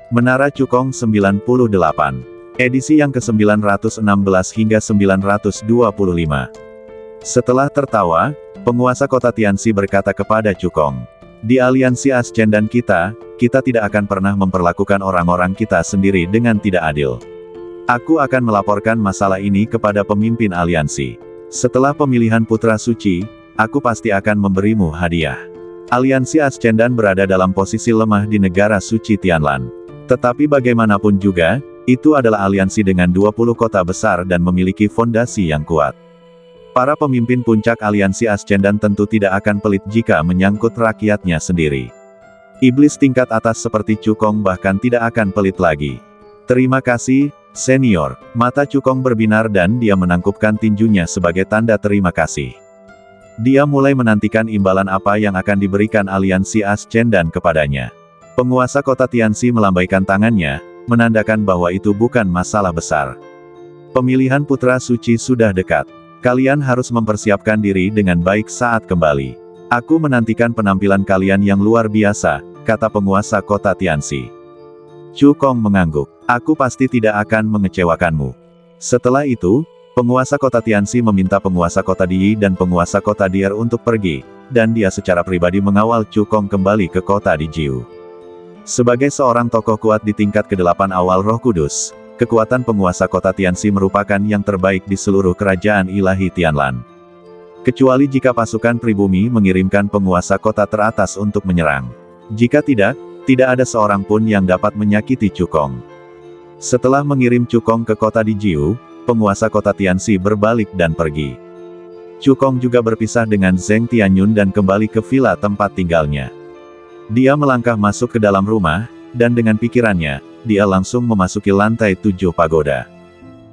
Menara Cukong 98. Edisi yang ke-916 hingga 925. Setelah tertawa, penguasa kota Tianxi berkata kepada Cukong, "Di aliansi Ascendan kita tidak akan pernah memperlakukan orang-orang kita sendiri dengan tidak adil. Aku akan melaporkan masalah ini kepada pemimpin aliansi. Setelah pemilihan putra suci, aku pasti akan memberimu hadiah." Aliansi Ascendan berada dalam posisi lemah di negara suci Tianlan. Tetapi bagaimanapun juga, itu adalah aliansi dengan 20 kota besar dan memiliki fondasi yang kuat. Para pemimpin puncak aliansi Ascendan tentu tidak akan pelit jika menyangkut rakyatnya sendiri. Iblis tingkat atas seperti Cukong bahkan tidak akan pelit lagi. "Terima kasih, senior." Mata Cukong berbinar dan dia menangkupkan tinjunya sebagai tanda terima kasih. Dia mulai menantikan imbalan apa yang akan diberikan aliansi Ascendan kepadanya. Penguasa kota Tianxi melambaikan tangannya, menandakan bahwa itu bukan masalah besar. "Pemilihan putra suci sudah dekat. Kalian harus mempersiapkan diri dengan baik saat kembali. Aku menantikan penampilan kalian yang luar biasa," kata penguasa kota Tianxi. Cukong mengangguk. "Aku pasti tidak akan mengecewakanmu." Setelah itu, penguasa kota Tianxi meminta penguasa kota Di dan penguasa kota Dier untuk pergi, dan dia secara pribadi mengawal Cukong kembali ke kota Dijiu. Sebagai seorang tokoh kuat di tingkat ke-8 awal Roh Kudus, kekuatan penguasa kota Tianxi merupakan yang terbaik di seluruh kerajaan ilahi Tianlan. Kecuali jika pasukan pribumi mengirimkan penguasa kota teratas untuk menyerang. Jika tidak ada seorang pun yang dapat menyakiti Cukong. Setelah mengirim Cukong ke kota Dijiu, penguasa kota Tianxi berbalik dan pergi. Cukong juga berpisah dengan Zheng Tianyun dan kembali ke villa tempat tinggalnya. Dia melangkah masuk ke dalam rumah, dan dengan pikirannya, dia langsung memasuki lantai 7 pagoda.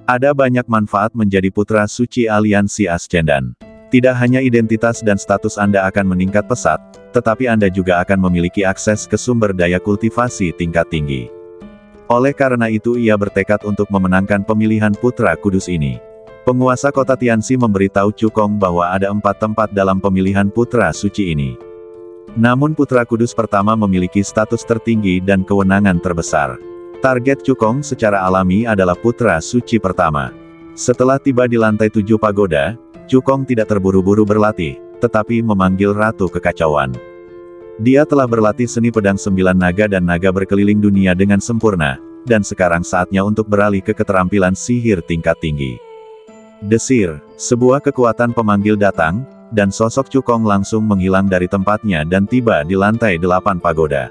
Ada banyak manfaat menjadi putra suci aliansi Ascendan. Tidak hanya identitas dan status Anda akan meningkat pesat, tetapi Anda juga akan memiliki akses ke sumber daya kultivasi tingkat tinggi. Oleh karena itu ia bertekad untuk memenangkan pemilihan putra kudus ini. Penguasa kota Tianxi memberitahu Cukong bahwa ada 4 tempat dalam pemilihan putra suci ini. Namun putra kudus pertama memiliki status tertinggi dan kewenangan terbesar. Target Cukong secara alami adalah putra suci pertama. Setelah tiba di lantai 7 pagoda, Cukong tidak terburu-buru berlatih, tetapi memanggil Ratu Kekacauan. Dia telah berlatih seni pedang 9 naga dan naga berkeliling dunia dengan sempurna, dan sekarang saatnya untuk beralih ke keterampilan sihir tingkat tinggi. Desir, sebuah kekuatan pemanggil datang, dan sosok Cukong langsung menghilang dari tempatnya dan tiba di lantai 8 pagoda.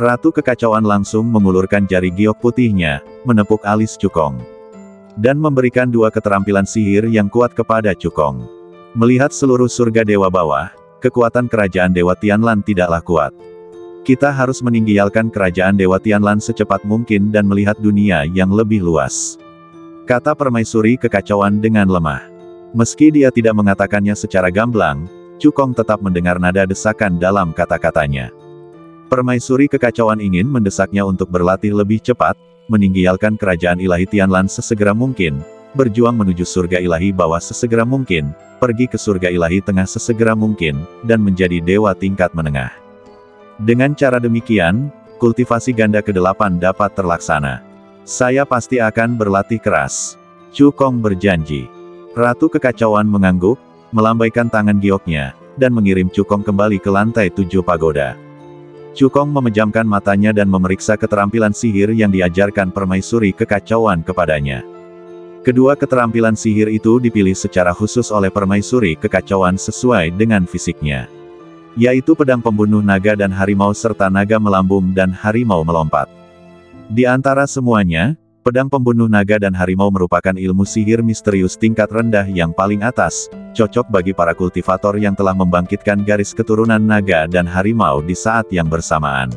Ratu Kekacauan langsung mengulurkan jari giok putihnya, menepuk alis Cukong. Dan memberikan 2 keterampilan sihir yang kuat kepada Cukong. Melihat seluruh surga dewa bawah, kekuatan kerajaan Dewa Tianlan tidaklah kuat. Kita harus meninggalkan kerajaan Dewa Tianlan secepat mungkin dan melihat dunia yang lebih luas, kata Permaisuri Kekacauan dengan lemah. Meski dia tidak mengatakannya secara gamblang, Cukong tetap mendengar nada desakan dalam kata-katanya. Permaisuri Kekacauan ingin mendesaknya untuk berlatih lebih cepat, meninggalkan kerajaan ilahi Tianlan sesegera mungkin, berjuang menuju surga ilahi bawah sesegera mungkin, pergi ke surga ilahi tengah sesegera mungkin, dan menjadi dewa tingkat menengah. Dengan cara demikian, kultivasi ganda ke-8 dapat terlaksana. Saya pasti akan berlatih keras. Cukong berjanji. Ratu Kekacauan mengangguk, melambaikan tangan gioknya, dan mengirim Cukong kembali ke lantai 7 pagoda. Cukong memejamkan matanya dan memeriksa keterampilan sihir yang diajarkan Permaisuri Kekacauan kepadanya. Kedua keterampilan sihir itu dipilih secara khusus oleh Permaisuri Kekacauan sesuai dengan fisiknya, yaitu pedang pembunuh naga dan harimau serta naga melambung dan harimau melompat. Di antara semuanya, pedang pembunuh naga dan harimau merupakan ilmu sihir misterius tingkat rendah yang paling atas, cocok bagi para kultivator yang telah membangkitkan garis keturunan naga dan harimau di saat yang bersamaan.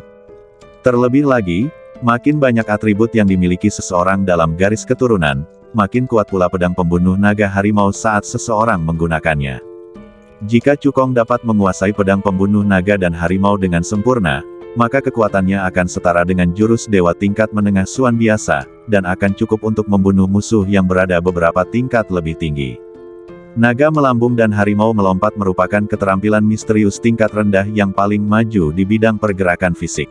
Terlebih lagi, makin banyak atribut yang dimiliki seseorang dalam garis keturunan, makin kuat pula pedang pembunuh naga harimau saat seseorang menggunakannya. Jika Cukong dapat menguasai pedang pembunuh naga dan harimau dengan sempurna, maka kekuatannya akan setara dengan jurus dewa tingkat menengah Xuan biasa, dan akan cukup untuk membunuh musuh yang berada beberapa tingkat lebih tinggi. Naga melambung dan harimau melompat merupakan keterampilan misterius tingkat rendah yang paling maju di bidang pergerakan fisik.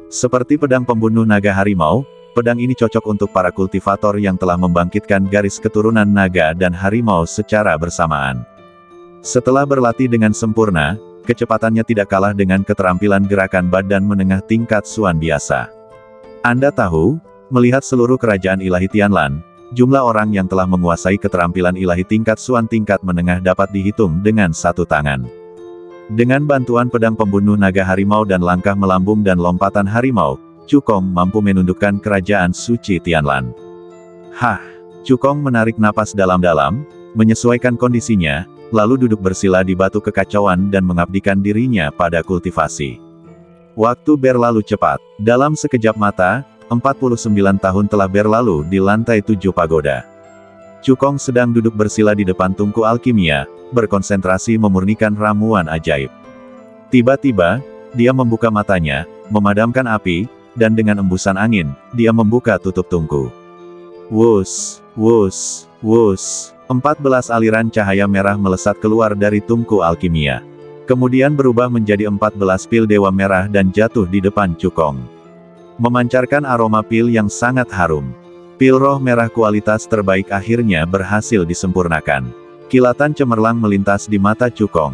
Seperti pedang pembunuh naga harimau, pedang ini cocok untuk para kultivator yang telah membangkitkan garis keturunan naga dan harimau secara bersamaan. Setelah berlatih dengan sempurna, kecepatannya tidak kalah dengan keterampilan gerakan badan menengah tingkat Xuan biasa. Anda tahu, melihat seluruh kerajaan ilahi Tianlan, jumlah orang yang telah menguasai keterampilan ilahi tingkat Xuan tingkat menengah dapat dihitung dengan satu tangan. Dengan bantuan pedang pembunuh naga harimau dan langkah melambung dan lompatan harimau, Cukong mampu menundukkan kerajaan suci Tianlan. Hah! Cukong menarik napas dalam-dalam, menyesuaikan kondisinya, lalu duduk bersila di batu kekacauan dan mengabdikan dirinya pada kultivasi. Waktu berlalu cepat. Dalam sekejap mata, 49 tahun telah berlalu di lantai 7 pagoda. Cukong sedang duduk bersila di depan tungku alkimia, berkonsentrasi memurnikan ramuan ajaib. Tiba-tiba, dia membuka matanya, memadamkan api, dan dengan embusan angin, dia membuka tutup tungku. Wus, wus, wus. 14 aliran cahaya merah melesat keluar dari tungku alkimia. Kemudian berubah menjadi 14 pil dewa merah dan jatuh di depan Cukong. Memancarkan aroma pil yang sangat harum. Pil roh merah kualitas terbaik akhirnya berhasil disempurnakan. Kilatan cemerlang melintas di mata Cukong.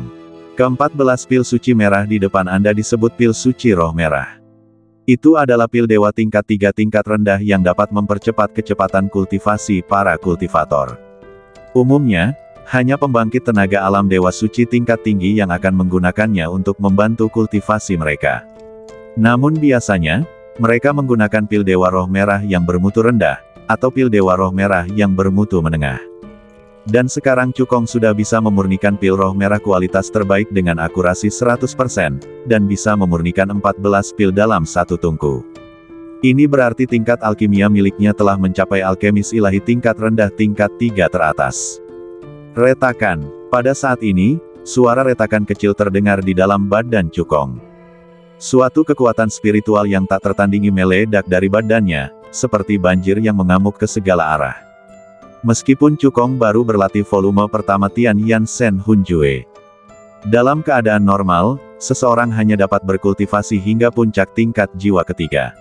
Ke-14 pil suci merah di depan Anda disebut pil suci roh merah. Itu adalah pil dewa tingkat 3 tingkat rendah yang dapat mempercepat kecepatan kultivasi para kultivator. Umumnya, hanya pembangkit tenaga alam dewa suci tingkat tinggi yang akan menggunakannya untuk membantu kultivasi mereka. Namun biasanya, mereka menggunakan pil dewa roh merah yang bermutu rendah, atau pil dewa roh merah yang bermutu menengah. Dan sekarang Cukong sudah bisa memurnikan pil roh merah kualitas terbaik dengan akurasi 100%, dan bisa memurnikan 14 pil dalam satu tungku. Ini berarti tingkat alkimia miliknya telah mencapai alkemis ilahi tingkat rendah tingkat 3 teratas. Retakan. Pada saat ini, suara retakan kecil terdengar di dalam badan Cukong. Suatu kekuatan spiritual yang tak tertandingi meledak dari badannya, seperti banjir yang mengamuk ke segala arah. Meskipun Cukong baru berlatih volume pertama Tian Yan Shen Hun Jue. Dalam keadaan normal, seseorang hanya dapat berkultivasi hingga puncak tingkat jiwa ketiga.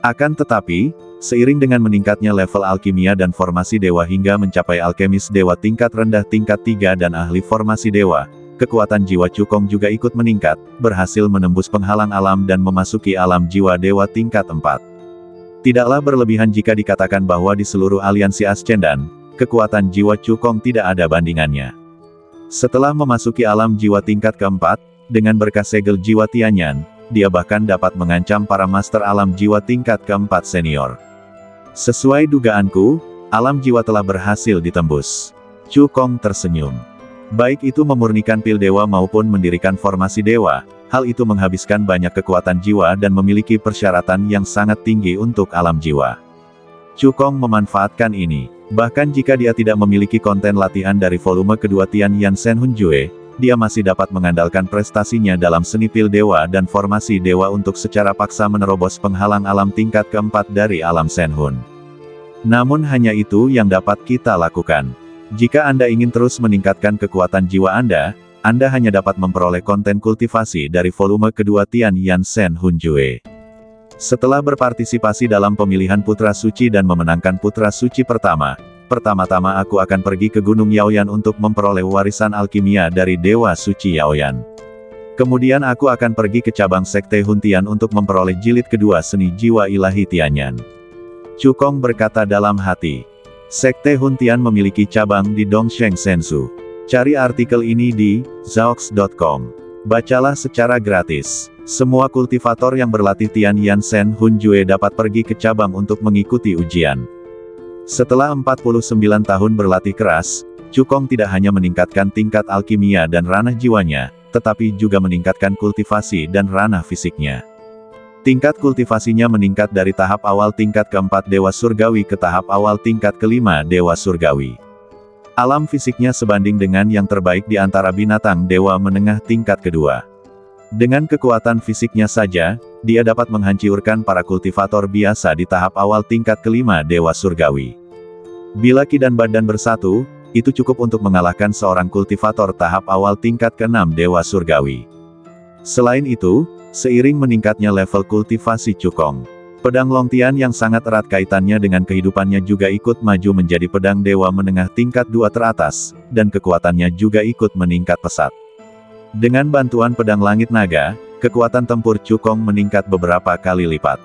Akan tetapi, seiring dengan meningkatnya level alkimia dan formasi dewa hingga mencapai alkemis dewa tingkat rendah tingkat 3 dan ahli formasi dewa, kekuatan jiwa Cukong juga ikut meningkat, berhasil menembus penghalang alam dan memasuki alam jiwa dewa tingkat 4. Tidaklah berlebihan jika dikatakan bahwa di seluruh aliansi Ascendan, kekuatan jiwa Cukong tidak ada bandingannya. Setelah memasuki alam jiwa tingkat keempat, dengan berkah segel jiwa Tianyan, dia bahkan dapat mengancam para master alam jiwa tingkat keempat senior. Sesuai dugaanku, alam jiwa telah berhasil ditembus. Cukong tersenyum. Baik itu memurnikan pil dewa maupun mendirikan formasi dewa, hal itu menghabiskan banyak kekuatan jiwa dan memiliki persyaratan yang sangat tinggi untuk alam jiwa. Cukong memanfaatkan ini. Bahkan jika dia tidak memiliki konten latihan dari volume kedua Tian Yan Shen Hun Jue, dia masih dapat mengandalkan prestasinya dalam seni pil dewa dan formasi dewa untuk secara paksa menerobos penghalang alam tingkat keempat dari alam Shen Hun. Namun hanya itu yang dapat kita lakukan. Jika Anda ingin terus meningkatkan kekuatan jiwa Anda hanya dapat memperoleh konten kultivasi dari volume kedua Tian Yan Shen Hun Jue. Setelah berpartisipasi dalam pemilihan Putra Suci dan memenangkan Putra Suci pertama-tama aku akan pergi ke Gunung Yaoyan untuk memperoleh warisan alkimia dari Dewa Suci Yaoyan. Kemudian aku akan pergi ke cabang Sekte Huntian untuk memperoleh jilid kedua seni jiwa ilahi Tianyan. Cukong berkata dalam hati. Sekte Huntian memiliki cabang di Dongsheng Sensu. Cari artikel ini di Zhaox.com. Bacalah secara gratis. Semua kultivator yang berlatih Tian Yan Shen Hun Jue dapat pergi ke cabang untuk mengikuti ujian. Setelah 49 tahun berlatih keras, Cukong tidak hanya meningkatkan tingkat alkimia dan ranah jiwanya, tetapi juga meningkatkan kultivasi dan ranah fisiknya. Tingkat kultivasinya meningkat dari tahap awal tingkat keempat Dewa Surgawi ke tahap awal tingkat kelima Dewa Surgawi. Alam fisiknya sebanding dengan yang terbaik di antara binatang dewa menengah tingkat kedua. Dengan kekuatan fisiknya saja, dia dapat menghancurkan para kultivator biasa di tahap awal tingkat kelima Dewa Surgawi. Bila ki dan badan bersatu, itu cukup untuk mengalahkan seorang kultivator tahap awal tingkat keenam Dewa Surgawi. Selain itu, seiring meningkatnya level kultivasi Cukong. Pedang Longtian yang sangat erat kaitannya dengan kehidupannya juga ikut maju menjadi pedang dewa menengah tingkat 2 teratas, dan kekuatannya juga ikut meningkat pesat. Dengan bantuan pedang langit naga, kekuatan tempur Cukong meningkat beberapa kali lipat.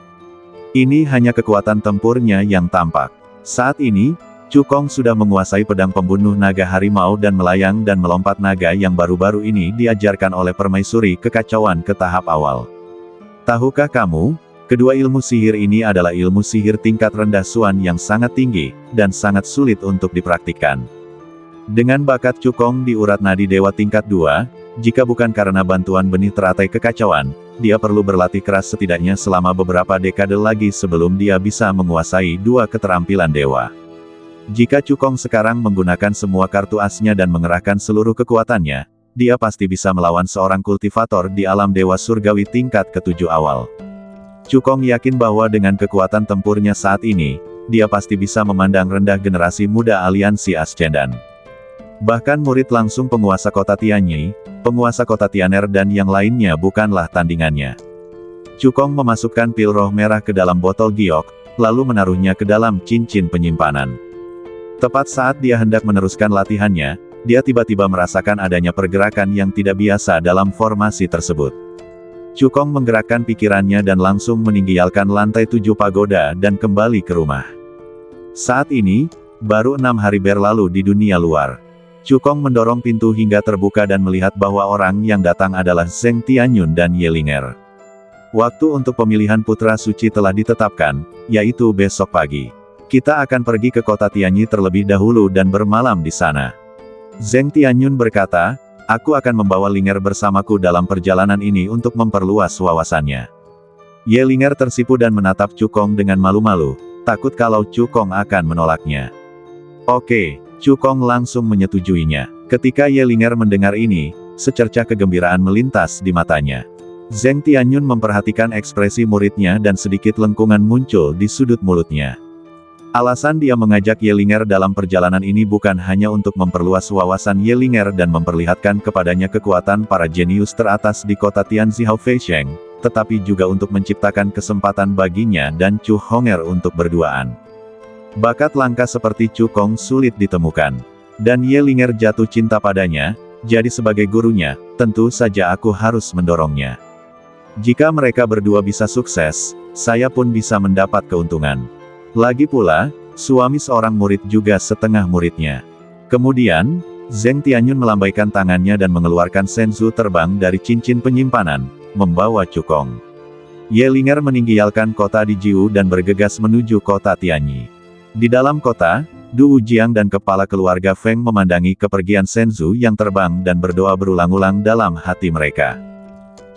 Ini hanya kekuatan tempurnya yang tampak. Saat ini, Cukong sudah menguasai pedang pembunuh naga harimau dan melayang dan melompat naga yang baru-baru ini diajarkan oleh permaisuri kekacauan ke tahap awal. Tahukah kamu? Kedua ilmu sihir ini adalah ilmu sihir tingkat rendah Suan yang sangat tinggi, dan sangat sulit untuk dipraktikkan. Dengan bakat Cukong di urat nadi dewa tingkat 2, jika bukan karena bantuan benih teratai kekacauan, dia perlu berlatih keras setidaknya selama beberapa dekade lagi sebelum dia bisa menguasai dua keterampilan dewa. Jika Cukong sekarang menggunakan semua kartu asnya dan mengerahkan seluruh kekuatannya, dia pasti bisa melawan seorang kultivator di alam dewa surgawi tingkat ke-7 awal. Cukong yakin bahwa dengan kekuatan tempurnya saat ini, dia pasti bisa memandang rendah generasi muda aliansi Ascendan. Bahkan murid langsung penguasa kota Tianyi, penguasa kota Tianer dan yang lainnya bukanlah tandingannya. Cukong memasukkan pil roh merah ke dalam botol giok, lalu menaruhnya ke dalam cincin penyimpanan. Tepat saat dia hendak meneruskan latihannya, dia tiba-tiba merasakan adanya pergerakan yang tidak biasa dalam formasi tersebut. Cukong menggerakkan pikirannya dan langsung meninggalkan lantai 7 pagoda dan kembali ke rumah. Saat ini, baru 6 hari berlalu di dunia luar. Cukong mendorong pintu hingga terbuka dan melihat bahwa orang yang datang adalah Zheng Tianyun dan Yelinger. Waktu untuk pemilihan putra suci telah ditetapkan, yaitu besok pagi. Kita akan pergi ke kota Tianyi terlebih dahulu dan bermalam di sana. Zheng Tianyun berkata, aku akan membawa Linger bersamaku dalam perjalanan ini untuk memperluas wawasannya. Yelinger tersipu dan menatap Cukong dengan malu-malu, takut kalau Cukong akan menolaknya. Oke, Cukong langsung menyetujuinya. Ketika Yelinger mendengar ini, secercah kegembiraan melintas di matanya. Zheng Tianyun memperhatikan ekspresi muridnya dan sedikit lengkungan muncul di sudut mulutnya. Alasan dia mengajak Yelinger dalam perjalanan ini bukan hanya untuk memperluas wawasan Yelinger dan memperlihatkan kepadanya kekuatan para jenius teratas di kota Tianzihao Feisheng, tetapi juga untuk menciptakan kesempatan baginya dan Chu Honger untuk berduaan. Bakat langka seperti Cukong sulit ditemukan. Dan Yelinger jatuh cinta padanya, jadi sebagai gurunya, tentu saja aku harus mendorongnya. Jika mereka berdua bisa sukses, saya pun bisa mendapat keuntungan. Lagi pula, suami seorang murid juga setengah muridnya. Kemudian, Zheng Tianyun melambaikan tangannya dan mengeluarkan senzu terbang dari cincin penyimpanan, membawa Cukong. Yelinger meninggalkan kota di Jiu dan bergegas menuju kota Tianyi. Di dalam kota, Du Wujiang dan kepala keluarga Feng memandangi kepergian senzu yang terbang dan berdoa berulang-ulang dalam hati mereka.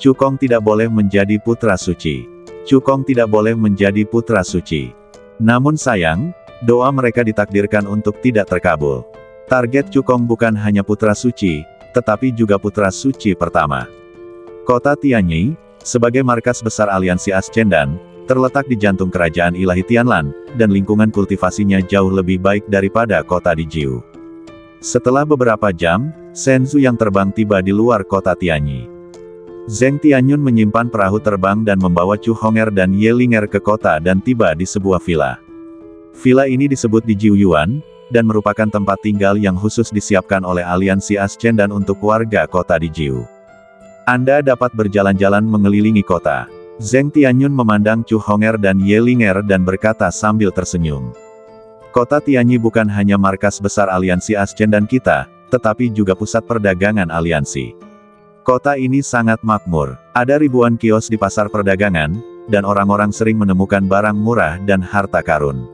Cukong tidak boleh menjadi putra suci. Cukong tidak boleh menjadi putra suci. Namun sayang, doa mereka ditakdirkan untuk tidak terkabul. Target Cukong bukan hanya putra suci, tetapi juga putra suci pertama. Kota Tianyi, sebagai markas besar aliansi Ascendan, terletak di jantung kerajaan ilahi Tianlan, dan lingkungan kultivasinya jauh lebih baik daripada kota di Jiu. Setelah beberapa jam, senzu yang terbang tiba di luar kota Tianyi. Zheng Tianyun menyimpan perahu terbang dan membawa Chu Honger dan Yelinger ke kota dan tiba di sebuah villa. Villa ini disebut di Jiuyuan, dan merupakan tempat tinggal yang khusus disiapkan oleh aliansi Ascendan untuk warga kota di Jiu. Anda dapat berjalan-jalan mengelilingi kota. Zheng Tianyun memandang Chu Honger dan Yelinger dan berkata sambil tersenyum. Kota Tianyi bukan hanya markas besar aliansi Ascendan kita, tetapi juga pusat perdagangan aliansi. Kota ini sangat makmur. Ada ribuan kios di pasar perdagangan, dan orang-orang sering menemukan barang murah dan harta karun.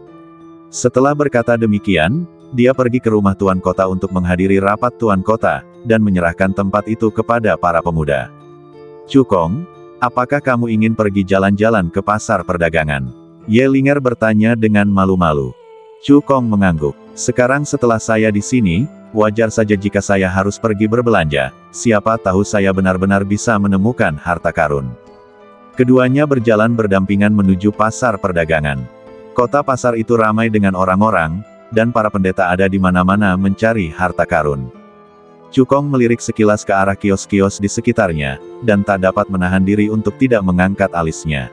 Setelah berkata demikian, dia pergi ke rumah tuan kota untuk menghadiri rapat tuan kota, dan menyerahkan tempat itu kepada para pemuda. Cukong, apakah kamu ingin pergi jalan-jalan ke pasar perdagangan? Yelinger bertanya dengan malu-malu. Cukong mengangguk. Sekarang setelah saya di sini, wajar saja jika saya harus pergi berbelanja, siapa tahu saya benar-benar bisa menemukan harta karun. Keduanya berjalan berdampingan menuju pasar perdagangan. Kota pasar itu ramai dengan orang-orang, dan para pendeta ada di mana-mana mencari harta karun. Cukong melirik sekilas ke arah kios-kios di sekitarnya, dan tak dapat menahan diri untuk tidak mengangkat alisnya.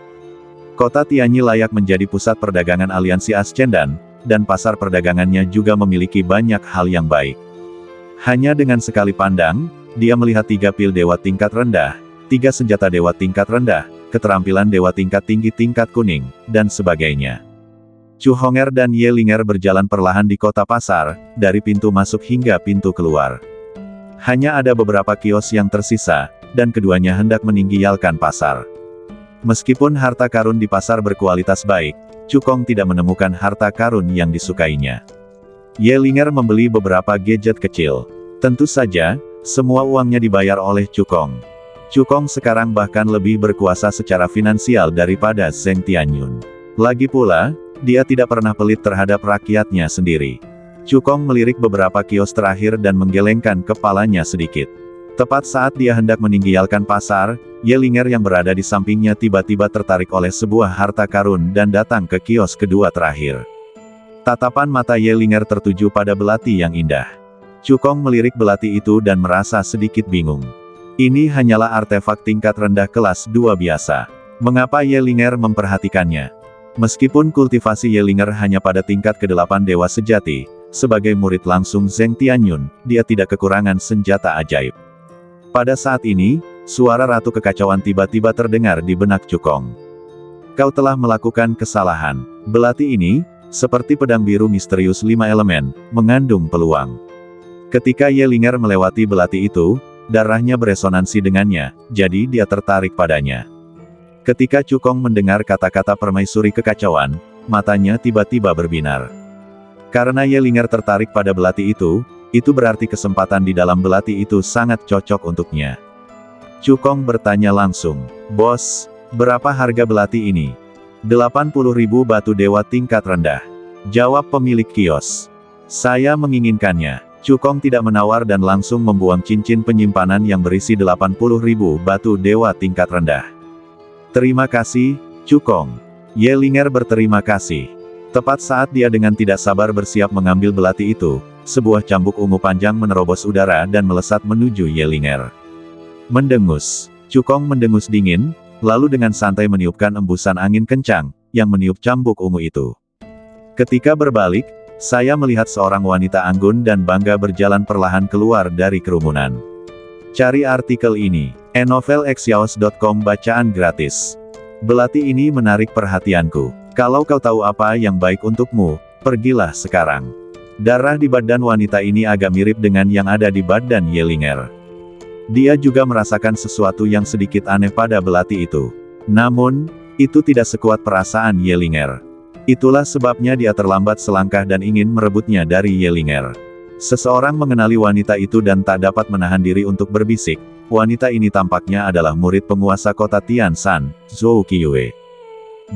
Kota Tianyi layak menjadi pusat perdagangan aliansi Ascendan, dan pasar perdagangannya juga memiliki banyak hal yang baik. Hanya dengan sekali pandang, dia melihat 3 pil dewa tingkat rendah, 3 senjata dewa tingkat rendah, keterampilan dewa tingkat tinggi tingkat kuning, dan sebagainya. Chu Honger dan Ye Linger berjalan perlahan di kota pasar, dari pintu masuk hingga pintu keluar. Hanya ada beberapa kios yang tersisa, dan keduanya hendak meninggalkan pasar. Meskipun harta karun di pasar berkualitas baik, Cukong tidak menemukan harta karun yang disukainya. Ye Linger membeli beberapa gadget kecil. Tentu saja, semua uangnya dibayar oleh Cukong. Cukong sekarang bahkan lebih berkuasa secara finansial daripada Zheng Tianyun. Lagi pula, dia tidak pernah pelit terhadap rakyatnya sendiri. Cukong melirik beberapa kios terakhir dan menggelengkan kepalanya sedikit. Tepat saat dia hendak meninggalkan pasar, Ye Linger yang berada di sampingnya tiba-tiba tertarik oleh sebuah harta karun dan datang ke kios kedua terakhir. Tatapan mata Ye Linger tertuju pada belati yang indah. Cukong melirik belati itu dan merasa sedikit bingung. Ini hanyalah artefak tingkat rendah kelas 2 biasa. Mengapa Ye Linger memperhatikannya? Meskipun kultivasi Ye Linger hanya pada tingkat ke-8 dewa sejati, sebagai murid langsung Zheng Tianyun, dia tidak kekurangan senjata ajaib. Pada saat ini, suara Ratu Kekacauan tiba-tiba terdengar di benak Cukong. Kau telah melakukan kesalahan. Belati ini, seperti pedang biru misterius 5 elemen, mengandung peluang. Ketika Ye Linger melewati belati itu, darahnya beresonansi dengannya, jadi dia tertarik padanya. Ketika Cukong mendengar kata-kata permaisuri kekacauan, matanya tiba-tiba berbinar. Karena Ye Linger tertarik pada belati itu berarti kesempatan di dalam belati itu sangat cocok untuknya. Cukong bertanya langsung, "Bos, berapa harga belati ini?" 80.000 batu dewa tingkat rendah. Jawab pemilik kios. Saya menginginkannya. Cukong tidak menawar dan langsung membuang cincin penyimpanan yang berisi 80.000 batu dewa tingkat rendah. Terima kasih, Cukong. Ye Linger berterima kasih. Tepat saat dia dengan tidak sabar bersiap mengambil belati itu, sebuah cambuk ungu panjang menerobos udara dan melesat menuju Ye Linger. Mendengus. Cukong mendengus dingin, lalu dengan santai meniupkan embusan angin kencang, yang meniup cambuk ungu itu. Ketika berbalik, saya melihat seorang wanita anggun dan bangga berjalan perlahan keluar dari kerumunan. Cari artikel ini. enovelxyaos.com bacaan gratis. Belati ini menarik perhatianku. Kalau kau tahu apa yang baik untukmu, pergilah sekarang. Darah di badan wanita ini agak mirip dengan yang ada di badan Ye Linger. Dia juga merasakan sesuatu yang sedikit aneh pada belati itu. Namun, itu tidak sekuat perasaan Ye Linger. Itulah sebabnya dia terlambat selangkah dan ingin merebutnya dari Ye Linger. Seseorang mengenali wanita itu dan tak dapat menahan diri untuk berbisik. Wanita ini tampaknya adalah murid penguasa kota Tianshan, Zhou Qiyu.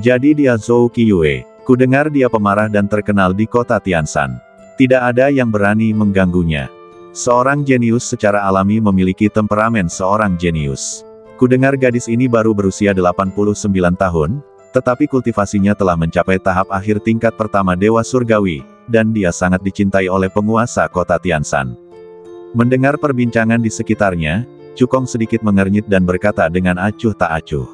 Jadi dia Zhou Qiyu. Kudengar dia pemarah dan terkenal di kota Tianshan. Tidak ada yang berani mengganggunya. Seorang jenius secara alami memiliki temperamen seorang jenius. Kudengar gadis ini baru berusia 89 tahun, tetapi kultivasinya telah mencapai tahap akhir tingkat pertama Dewa Surgawi, dan dia sangat dicintai oleh penguasa kota Tianshan. Mendengar perbincangan di sekitarnya, Cukong sedikit mengernyit dan berkata dengan acuh tak acuh.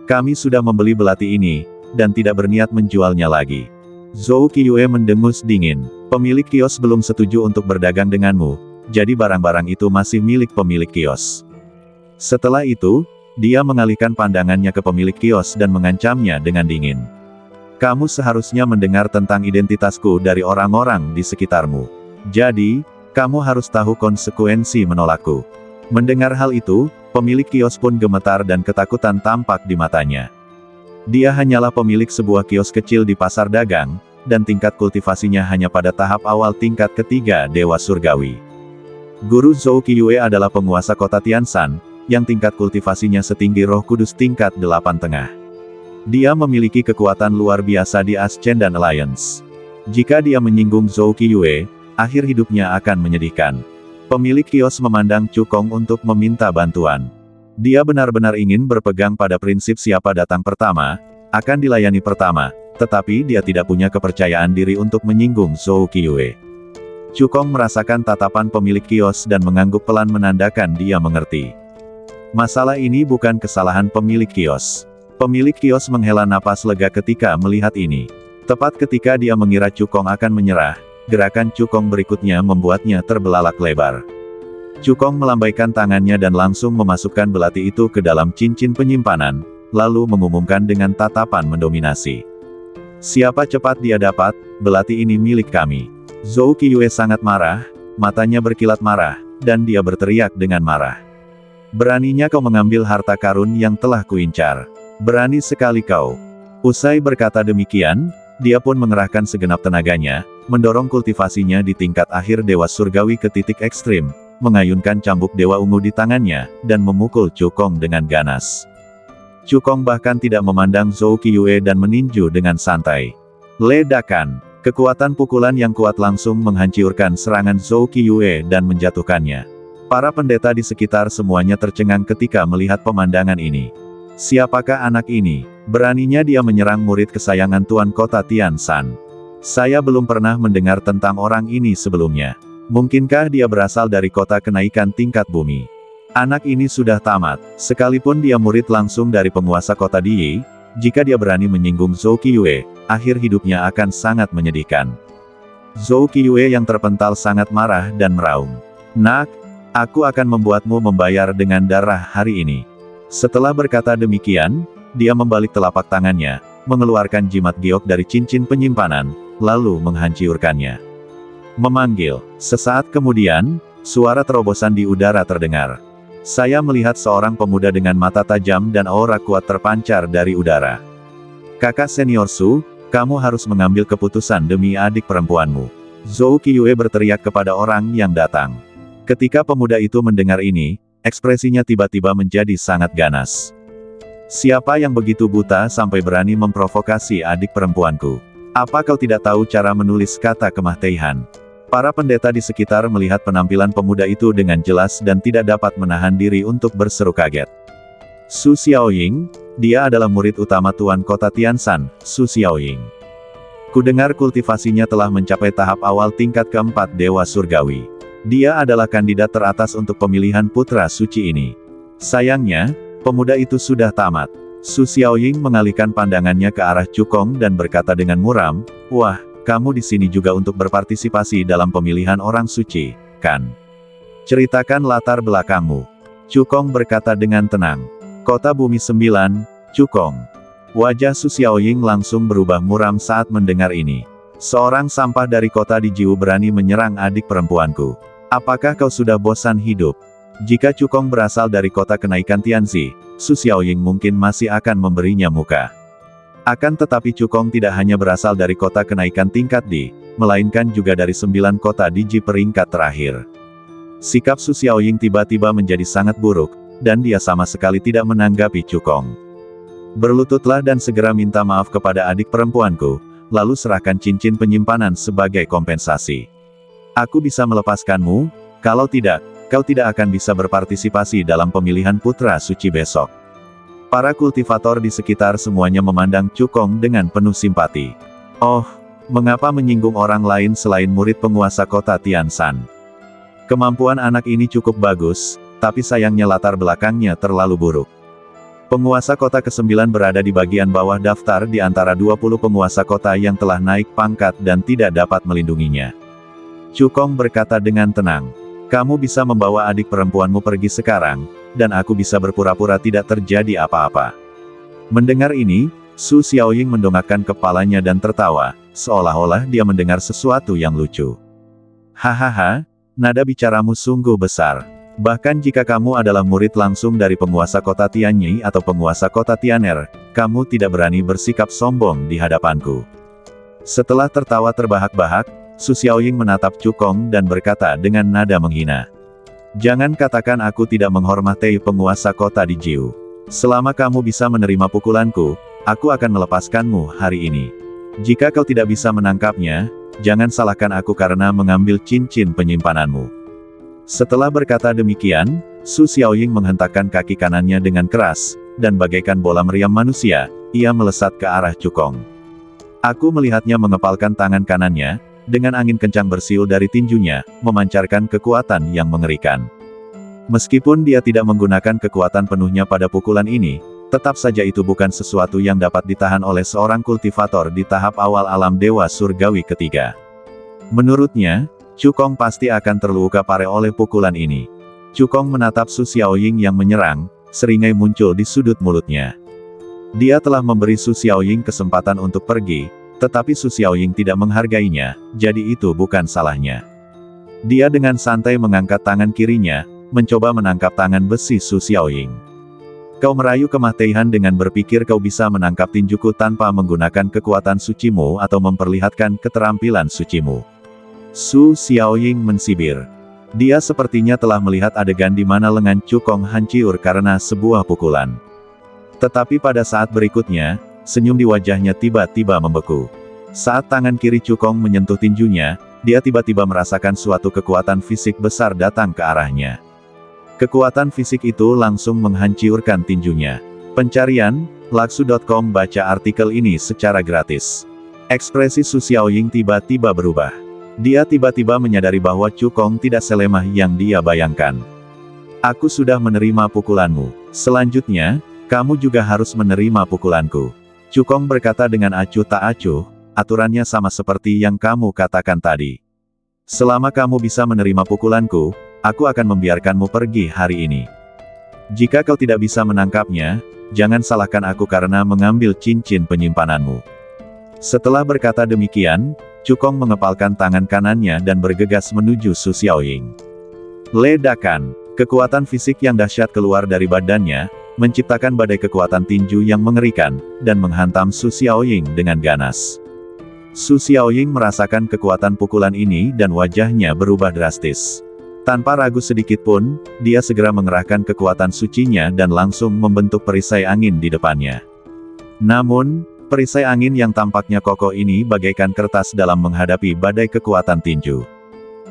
Kami sudah membeli belati ini, dan tidak berniat menjualnya lagi. Zhou Qiyu mendengus dingin. Pemilik kios belum setuju untuk berdagang denganmu, jadi barang-barang itu masih milik pemilik kios. Setelah itu, dia mengalihkan pandangannya ke pemilik kios dan mengancamnya dengan dingin. Kamu seharusnya mendengar tentang identitasku dari orang-orang di sekitarmu. Jadi, kamu harus tahu konsekuensi menolakku. Mendengar hal itu, pemilik kios pun gemetar dan ketakutan tampak di matanya. Dia hanyalah pemilik sebuah kios kecil di pasar dagang, dan tingkat kultivasinya hanya pada tahap awal tingkat ketiga Dewa Surgawi. Guru Zhou Qiyu adalah penguasa kota Tianshan, yang tingkat kultivasinya setinggi Roh Kudus tingkat 8,5. Dia memiliki kekuatan luar biasa di Ascendan Alliance. Jika dia menyinggung Zhou Qiyu, akhir hidupnya akan menyedihkan. Pemilik kios memandang Cukong untuk meminta bantuan. Dia benar-benar ingin berpegang pada prinsip siapa datang pertama, akan dilayani pertama, tetapi dia tidak punya kepercayaan diri untuk menyinggung Zhou Qiyu. Cukong merasakan tatapan pemilik kios dan mengangguk pelan menandakan dia mengerti. Masalah ini bukan kesalahan pemilik kios. Pemilik kios menghela napas lega ketika melihat ini. Tepat ketika dia mengira Cukong akan menyerah, gerakan Cukong berikutnya membuatnya terbelalak lebar. Cukong melambaikan tangannya dan langsung memasukkan belati itu ke dalam cincin penyimpanan, lalu mengumumkan dengan tatapan mendominasi. Siapa cepat dia dapat, belati ini milik kami. Zhou Qiyu sangat marah, matanya berkilat marah, dan dia berteriak dengan marah. Beraninya kau mengambil harta karun yang telah kuincar. Berani sekali kau. Usai berkata demikian, dia pun mengerahkan segenap tenaganya, mendorong kultivasinya di tingkat akhir Dewa Surgawi ke titik ekstrim, mengayunkan cambuk Dewa Ungu di tangannya, dan memukul Cukong dengan ganas. Cukong bahkan tidak memandang Zhou Qiyu dan meninju dengan santai. Ledakan. Kekuatan pukulan yang kuat langsung menghancurkan serangan Zhou Qiyu dan menjatuhkannya. Para pendeta di sekitar semuanya tercengang ketika melihat pemandangan ini. Siapakah anak ini? Beraninya dia menyerang murid kesayangan Tuan Kota Tianshan. Saya belum pernah mendengar tentang orang ini sebelumnya. Mungkinkah dia berasal dari kota kenaikan tingkat bumi? Anak ini sudah tamat. Sekalipun dia murid langsung dari penguasa kota Diyi, jika dia berani menyinggung Zhou Qiyu, akhir hidupnya akan sangat menyedihkan. Zhou Qiyu yang terpental sangat marah dan meraung. Nak, aku akan membuatmu membayar dengan darah hari ini. Setelah berkata demikian, dia membalik telapak tangannya, mengeluarkan jimat giok dari cincin penyimpanan, lalu menghancurkannya. Memanggil. Sesaat kemudian, suara terobosan di udara terdengar. Saya melihat seorang pemuda dengan mata tajam dan aura kuat terpancar dari udara. Kakak senior Su, kamu harus mengambil keputusan demi adik perempuanmu. Zhou Qiyu berteriak kepada orang yang datang. Ketika pemuda itu mendengar ini, ekspresinya tiba-tiba menjadi sangat ganas. Siapa yang begitu buta sampai berani memprovokasi adik perempuanku? Apa kau tidak tahu cara menulis kata kemah-teihan? Para pendeta di sekitar melihat penampilan pemuda itu dengan jelas dan tidak dapat menahan diri untuk berseru kaget. Su Xiaoying, dia adalah murid utama Tuan Kota Tianshan, Su Xiaoying. Kudengar kultivasinya telah mencapai tahap awal tingkat keempat Dewa Surgawi. Dia adalah kandidat teratas untuk pemilihan putra suci ini. Sayangnya, pemuda itu sudah tamat. Su Xiaoying mengalihkan pandangannya ke arah Cukong dan berkata dengan muram, "Wah, kamu di sini juga untuk berpartisipasi dalam pemilihan orang suci, kan? Ceritakan latar belakangmu." Cukong berkata dengan tenang. Kota Bumi 9, Cukong. Wajah Su Xiaoying langsung berubah muram saat mendengar ini. Seorang sampah dari kota di Jiu berani menyerang adik perempuanku. Apakah kau sudah bosan hidup? Jika Cukong berasal dari kota kenaikan Tianzi, Su Xiaoying mungkin masih akan memberinya muka. Akan tetapi Cukong tidak hanya berasal dari kota kenaikan tingkat di, melainkan juga dari 9 kota di Ji peringkat terakhir. Sikap Su Xiaoying tiba-tiba menjadi sangat buruk, dan dia sama sekali tidak menanggapi Cukong. Berlututlah dan segera minta maaf kepada adik perempuanku, lalu serahkan cincin penyimpanan sebagai kompensasi. Aku bisa melepaskanmu, kalau tidak, kau tidak akan bisa berpartisipasi dalam pemilihan putra suci besok. Para kultivator di sekitar semuanya memandang Cukong dengan penuh simpati. Oh, mengapa menyinggung orang lain selain murid penguasa kota Tianshan? Kemampuan anak ini cukup bagus, tapi sayangnya latar belakangnya terlalu buruk. Penguasa kota ke-9 berada di bagian bawah daftar di antara 20 penguasa kota yang telah naik pangkat dan tidak dapat melindunginya. Cukong berkata dengan tenang. Kamu bisa membawa adik perempuanmu pergi sekarang, dan aku bisa berpura-pura tidak terjadi apa-apa. Mendengar ini, Su Xiaoying mendongakkan kepalanya dan tertawa, seolah-olah dia mendengar sesuatu yang lucu. Hahaha, nada bicaramu sungguh besar. Bahkan jika kamu adalah murid langsung dari penguasa kota Tianyi atau penguasa kota Tianer, kamu tidak berani bersikap sombong di hadapanku. Setelah tertawa terbahak-bahak, Su Xiaoying menatap Cukong dan berkata dengan nada menghina. Jangan katakan aku tidak menghormati penguasa kota di Jiu. Selama kamu bisa menerima pukulanku, aku akan melepaskanmu hari ini. Jika kau tidak bisa menangkapnya, jangan salahkan aku karena mengambil cincin penyimpananmu. Setelah berkata demikian, Su Xiaoying menghentakkan kaki kanannya dengan keras, dan bagaikan bola meriam manusia, ia melesat ke arah Cukong. Aku melihatnya mengepalkan tangan kanannya, dengan angin kencang bersiul dari tinjunya, memancarkan kekuatan yang mengerikan. Meskipun dia tidak menggunakan kekuatan penuhnya pada pukulan ini, tetap saja itu bukan sesuatu yang dapat ditahan oleh seorang kultivator di tahap awal alam Dewa Surgawi ketiga. Menurutnya, Cukong pasti akan terluka parah oleh pukulan ini. Cukong menatap Su Xiaoying yang menyerang, seringai muncul di sudut mulutnya. Dia telah memberi Su Xiaoying kesempatan untuk pergi, tetapi Su Xiaoying tidak menghargainya, jadi itu bukan salahnya. Dia dengan santai mengangkat tangan kirinya, mencoba menangkap tangan besi Su Xiaoying. Kau merayu kemah Teihan dengan berpikir kau bisa menangkap tinjuku tanpa menggunakan kekuatan sucimu atau memperlihatkan keterampilan sucimu. Su Xiaoying mensibir. Dia sepertinya telah melihat adegan di mana lengan Cukong hancur karena sebuah pukulan. Tetapi pada saat berikutnya, senyum di wajahnya tiba-tiba membeku. Saat tangan kiri Cukong menyentuh tinjunya, dia tiba-tiba merasakan suatu kekuatan fisik besar datang ke arahnya. Kekuatan fisik itu langsung menghancurkan tinjunya. Pencarian, Laksu.com. Baca artikel ini secara gratis. Ekspresi Su Xiaoying tiba-tiba berubah. Dia tiba-tiba menyadari bahwa Cukong tidak selemah yang dia bayangkan. Aku sudah menerima pukulanmu. Selanjutnya, kamu juga harus menerima pukulanku. Cukong berkata dengan acuh tak acuh, aturannya sama seperti yang kamu katakan tadi. Selama kamu bisa menerima pukulanku, aku akan membiarkanmu pergi hari ini. Jika kau tidak bisa menangkapnya, jangan salahkan aku karena mengambil cincin penyimpananmu. Setelah berkata demikian, Cukong mengepalkan tangan kanannya dan bergegas menuju Su Xiaoying. Ledakan, kekuatan fisik yang dahsyat keluar dari badannya, menciptakan badai kekuatan tinju yang mengerikan, dan menghantam Su Xiaoying dengan ganas. Su Xiaoying merasakan kekuatan pukulan ini dan wajahnya berubah drastis. Tanpa ragu sedikit pun, dia segera mengerahkan kekuatan sucinya dan langsung membentuk perisai angin di depannya. Namun, perisai angin yang tampaknya kokoh ini bagaikan kertas dalam menghadapi badai kekuatan tinju.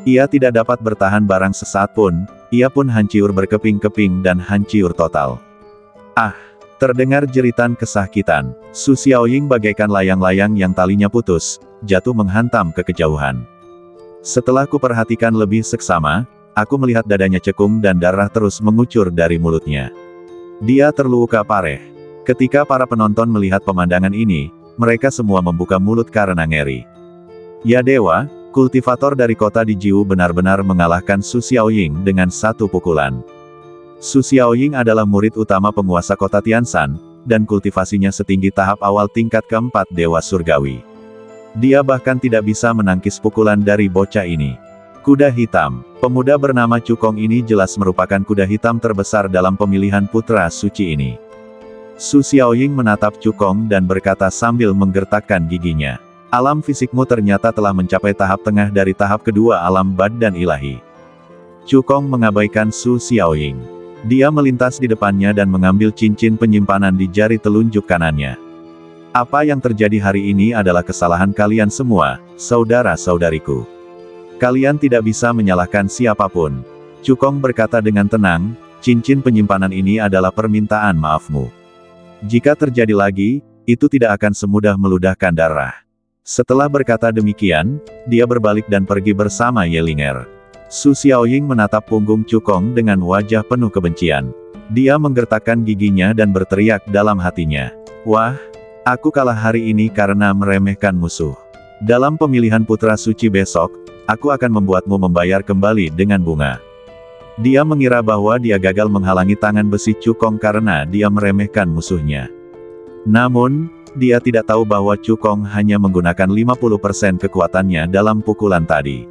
Ia tidak dapat bertahan barang sesaat pun, ia pun hancur berkeping-keping dan hancur total. Ah! Terdengar jeritan kesakitan. Su Xiaoying bagaikan layang-layang yang talinya putus, jatuh menghantam ke kejauhan. Setelah kuperhatikan lebih seksama, aku melihat dadanya cekung dan darah terus mengucur dari mulutnya. Dia terluka parah. Ketika para penonton melihat pemandangan ini, mereka semua membuka mulut karena ngeri. Ya dewa, kultivator dari kota di Jiwu benar-benar mengalahkan Su Xiaoying dengan satu pukulan. Su Xiaoying adalah murid utama penguasa kota Tianshan, dan kultivasinya setinggi tahap awal tingkat keempat Dewa Surgawi. Dia bahkan tidak bisa menangkis pukulan dari bocah ini. Kuda hitam, pemuda bernama Cukong ini jelas merupakan kuda hitam terbesar dalam pemilihan putra suci ini. Su Xiaoying menatap Cukong dan berkata sambil menggertakkan giginya. Alam fisikmu ternyata telah mencapai tahap tengah dari tahap kedua alam bad dan ilahi. Cukong mengabaikan Su Xiaoying. Dia melintas di depannya dan mengambil cincin penyimpanan di jari telunjuk kanannya. Apa yang terjadi hari ini adalah kesalahan kalian semua, saudara-saudariku. Kalian tidak bisa menyalahkan siapapun. Cukong berkata dengan tenang, cincin penyimpanan ini adalah permintaan maafmu. Jika terjadi lagi, itu tidak akan semudah meludahkan darah. Setelah berkata demikian, dia berbalik dan pergi bersama Yelinger. Su Xiaoying menatap punggung Cukong dengan wajah penuh kebencian. Dia menggertakkan giginya dan berteriak dalam hatinya. Wah, aku kalah hari ini karena meremehkan musuh. Dalam pemilihan putra suci besok, aku akan membuatmu membayar kembali dengan bunga. Dia mengira bahwa dia gagal menghalangi tangan besi Cukong karena dia meremehkan musuhnya. Namun, dia tidak tahu bahwa Cukong hanya menggunakan 50% kekuatannya dalam pukulan tadi.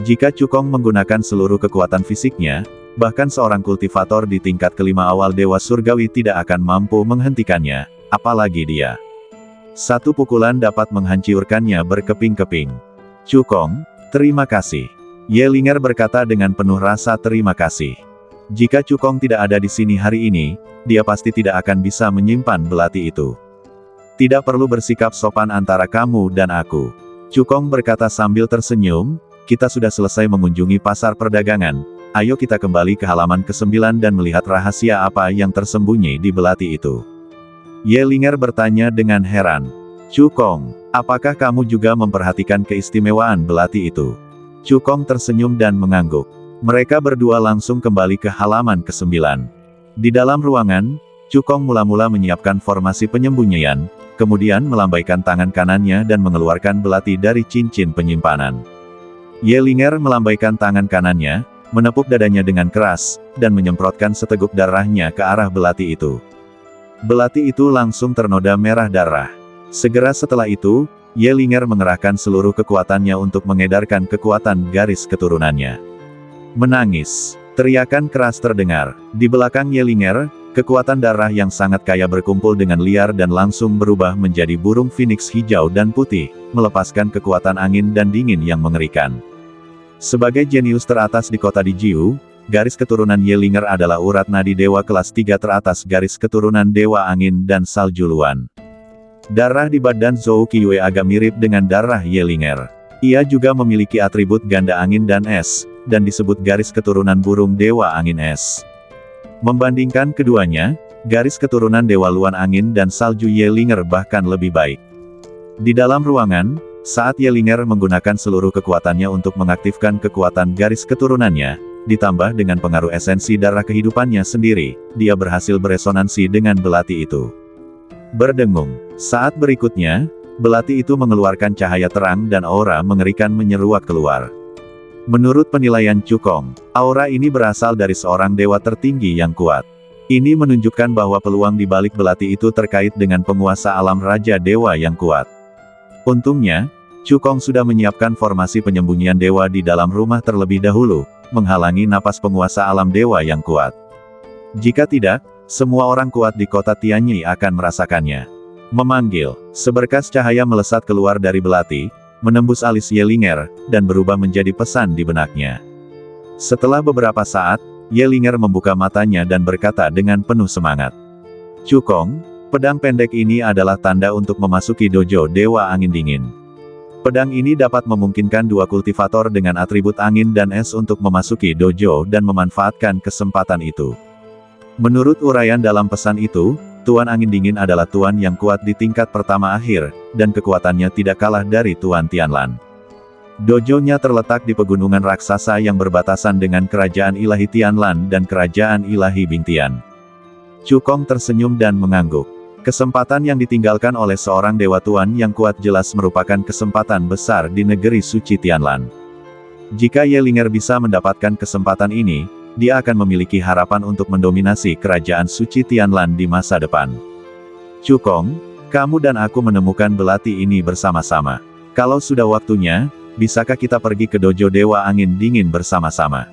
Jika Cukong menggunakan seluruh kekuatan fisiknya, bahkan seorang kultivator di tingkat kelima awal Dewa Surgawi tidak akan mampu menghentikannya, apalagi dia. Satu pukulan dapat menghancurkannya berkeping-keping. Cukong, terima kasih. Yelinger berkata dengan penuh rasa terima kasih. Jika Cukong tidak ada di sini hari ini, dia pasti tidak akan bisa menyimpan belati itu. Tidak perlu bersikap sopan antara kamu dan aku. Cukong berkata sambil tersenyum, kita sudah selesai mengunjungi pasar perdagangan, ayo kita kembali ke halaman ke-9 dan melihat rahasia apa yang tersembunyi di belati itu. Yelinger bertanya dengan heran. Cukong, Apakah kamu juga memperhatikan keistimewaan belati itu? Cukong tersenyum dan mengangguk. Mereka berdua langsung kembali ke halaman ke-9. Di dalam ruangan, Cukong mula-mula menyiapkan formasi penyembunyian, kemudian melambaikan tangan kanannya dan mengeluarkan belati dari cincin penyimpanan. Yelinger melambaikan tangan kanannya, menepuk dadanya dengan keras, dan menyemprotkan seteguk darahnya ke arah belati itu. Belati itu langsung ternoda merah darah. Segera setelah itu, Yelinger mengerahkan seluruh kekuatannya untuk mengedarkan kekuatan garis keturunannya. Menangis. Teriakan keras terdengar. Di belakang Yelinger, kekuatan darah yang sangat kaya berkumpul dengan liar dan langsung berubah menjadi burung phoenix hijau dan putih, melepaskan kekuatan angin dan dingin yang mengerikan. Sebagai jenius teratas di kota Dijiu, garis keturunan Yelinger adalah urat nadi dewa kelas 3 teratas garis keturunan dewa angin dan salju Luan. Darah di badan Zhou Qiwei agak mirip dengan darah Yelinger. Ia juga memiliki atribut ganda angin dan es, dan disebut garis keturunan burung dewa angin es. Membandingkan keduanya, garis keturunan dewa Luan angin dan salju Yelinger bahkan lebih baik. Di dalam ruangan, saat Yelinger menggunakan seluruh kekuatannya untuk mengaktifkan kekuatan garis keturunannya, ditambah dengan pengaruh esensi darah kehidupannya sendiri, dia berhasil beresonansi dengan belati itu. Berdengung. Saat berikutnya, belati itu mengeluarkan cahaya terang dan aura mengerikan menyeruak keluar. Menurut penilaian Cukong, aura ini berasal dari seorang dewa tertinggi yang kuat. Ini menunjukkan bahwa peluang di balik belati itu terkait dengan penguasa alam Raja Dewa yang kuat. Untungnya, Cukong sudah menyiapkan formasi penyembunyian dewa di dalam rumah terlebih dahulu, menghalangi napas penguasa alam dewa yang kuat. Jika tidak, semua orang kuat di kota Tianyi akan merasakannya. Memanggil, seberkas cahaya melesat keluar dari belati, menembus alis Yelinger, dan berubah menjadi pesan di benaknya. Setelah beberapa saat, Yelinger membuka matanya dan berkata dengan penuh semangat. Cukong, pedang pendek ini adalah tanda untuk memasuki dojo Dewa Angin Dingin. Pedang ini dapat memungkinkan dua kultivator dengan atribut angin dan es untuk memasuki dojo dan memanfaatkan kesempatan itu. Menurut uraian dalam pesan itu, Tuan Angin Dingin adalah Tuan yang kuat di tingkat pertama akhir, dan kekuatannya tidak kalah dari Tuan Tianlan. Dojonya terletak di pegunungan raksasa yang berbatasan dengan Kerajaan Ilahi Tianlan dan Kerajaan Ilahi Bingtian. Cukong tersenyum dan mengangguk. Kesempatan yang ditinggalkan oleh seorang Dewa Tuan yang kuat jelas merupakan kesempatan besar di negeri suci Tianlan. Jika Yelinger bisa mendapatkan kesempatan ini, dia akan memiliki harapan untuk mendominasi kerajaan suci Tianlan di masa depan. Cukong, kamu dan aku menemukan belati ini bersama-sama. Kalau sudah waktunya, bisakah kita pergi ke dojo Dewa Angin Dingin bersama-sama?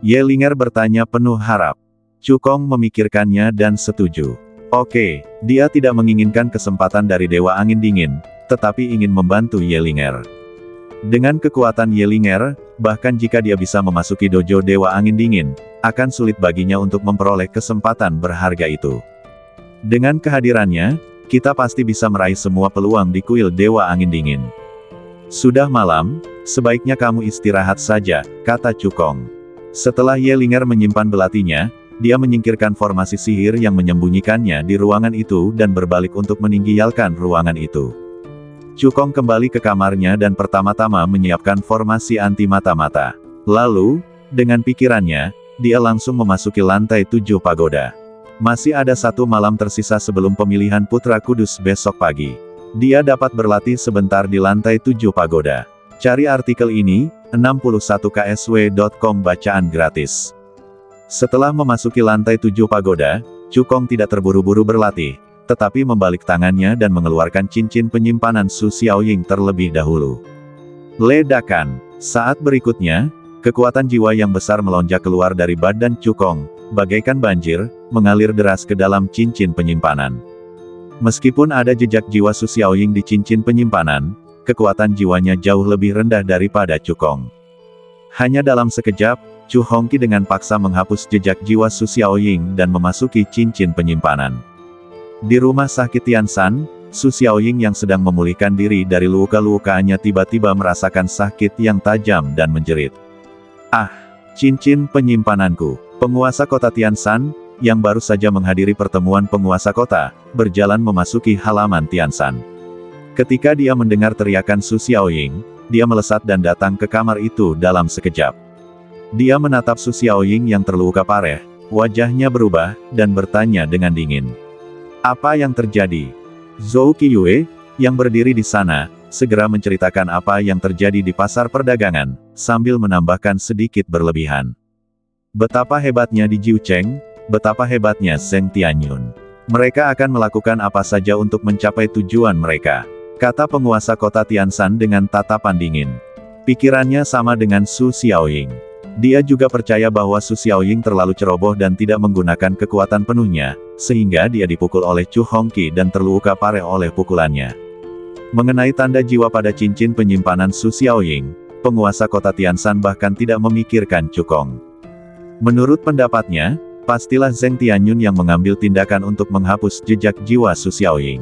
Yelinger bertanya penuh harap. Cukong memikirkannya dan setuju. Oke, dia tidak menginginkan kesempatan dari Dewa Angin Dingin, tetapi ingin membantu Yelinger. Dengan kekuatan Yelinger, bahkan jika dia bisa memasuki dojo Dewa Angin Dingin, akan sulit baginya untuk memperoleh kesempatan berharga itu. Dengan kehadirannya, kita pasti bisa meraih semua peluang di kuil Dewa Angin Dingin. Sudah malam, sebaiknya kamu istirahat saja, kata Cukong. Setelah Yelinger menyimpan belatinya, dia menyingkirkan formasi sihir yang menyembunyikannya di ruangan itu dan berbalik untuk meninggalkan ruangan itu. Cukong kembali ke kamarnya dan pertama-tama menyiapkan formasi anti mata-mata. Lalu, dengan pikirannya, dia langsung memasuki lantai 7 pagoda. Masih ada satu malam tersisa sebelum pemilihan Putra Kudus besok pagi. Dia dapat berlatih sebentar di lantai 7 pagoda. Cari artikel ini, 61ksw.com bacaan gratis. Setelah memasuki lantai 7 pagoda, Cukong tidak terburu-buru berlatih, tetapi membalik tangannya dan mengeluarkan cincin penyimpanan Su Xiaoying terlebih dahulu. Ledakan. Saat berikutnya, kekuatan jiwa yang besar melonjak keluar dari badan Cukong, bagaikan banjir, mengalir deras ke dalam cincin penyimpanan. Meskipun ada jejak jiwa Su Xiaoying di cincin penyimpanan, kekuatan jiwanya jauh lebih rendah daripada Cukong. Hanya dalam sekejap, Chu Hongqi dengan paksa menghapus jejak jiwa Su Xiaoying dan memasuki cincin penyimpanan. Di rumah sakit Tianshan, Su Xiaoying yang sedang memulihkan diri dari luka-lukanya tiba-tiba merasakan sakit yang tajam dan menjerit. Ah! Cincin penyimpananku. Penguasa kota Tianshan, yang baru saja menghadiri pertemuan penguasa kota, berjalan memasuki halaman Tianshan. Ketika dia mendengar teriakan Su Xiaoying, dia melesat dan datang ke kamar itu dalam sekejap. Dia menatap Su Xiaoying yang terluka parah, wajahnya berubah, dan bertanya dengan dingin. Apa yang terjadi? Zhou Qiyu, yang berdiri di sana, segera menceritakan apa yang terjadi di pasar perdagangan, sambil menambahkan sedikit berlebihan. Betapa hebatnya di Jiucheng, betapa hebatnya Zheng Tianyun. Mereka akan melakukan apa saja untuk mencapai tujuan mereka, kata penguasa kota Tianshan dengan tatapan dingin. Pikirannya sama dengan Su Xiaoying. Dia juga percaya bahwa Su Xiaoying terlalu ceroboh dan tidak menggunakan kekuatan penuhnya, sehingga dia dipukul oleh Chu Hongqi dan terluka parah oleh pukulannya. Mengenai tanda jiwa pada cincin penyimpanan Su Xiaoying, penguasa kota Tianshan bahkan tidak memikirkan Cukong. Menurut pendapatnya, pastilah Zheng Tianyun yang mengambil tindakan untuk menghapus jejak jiwa Su Xiaoying.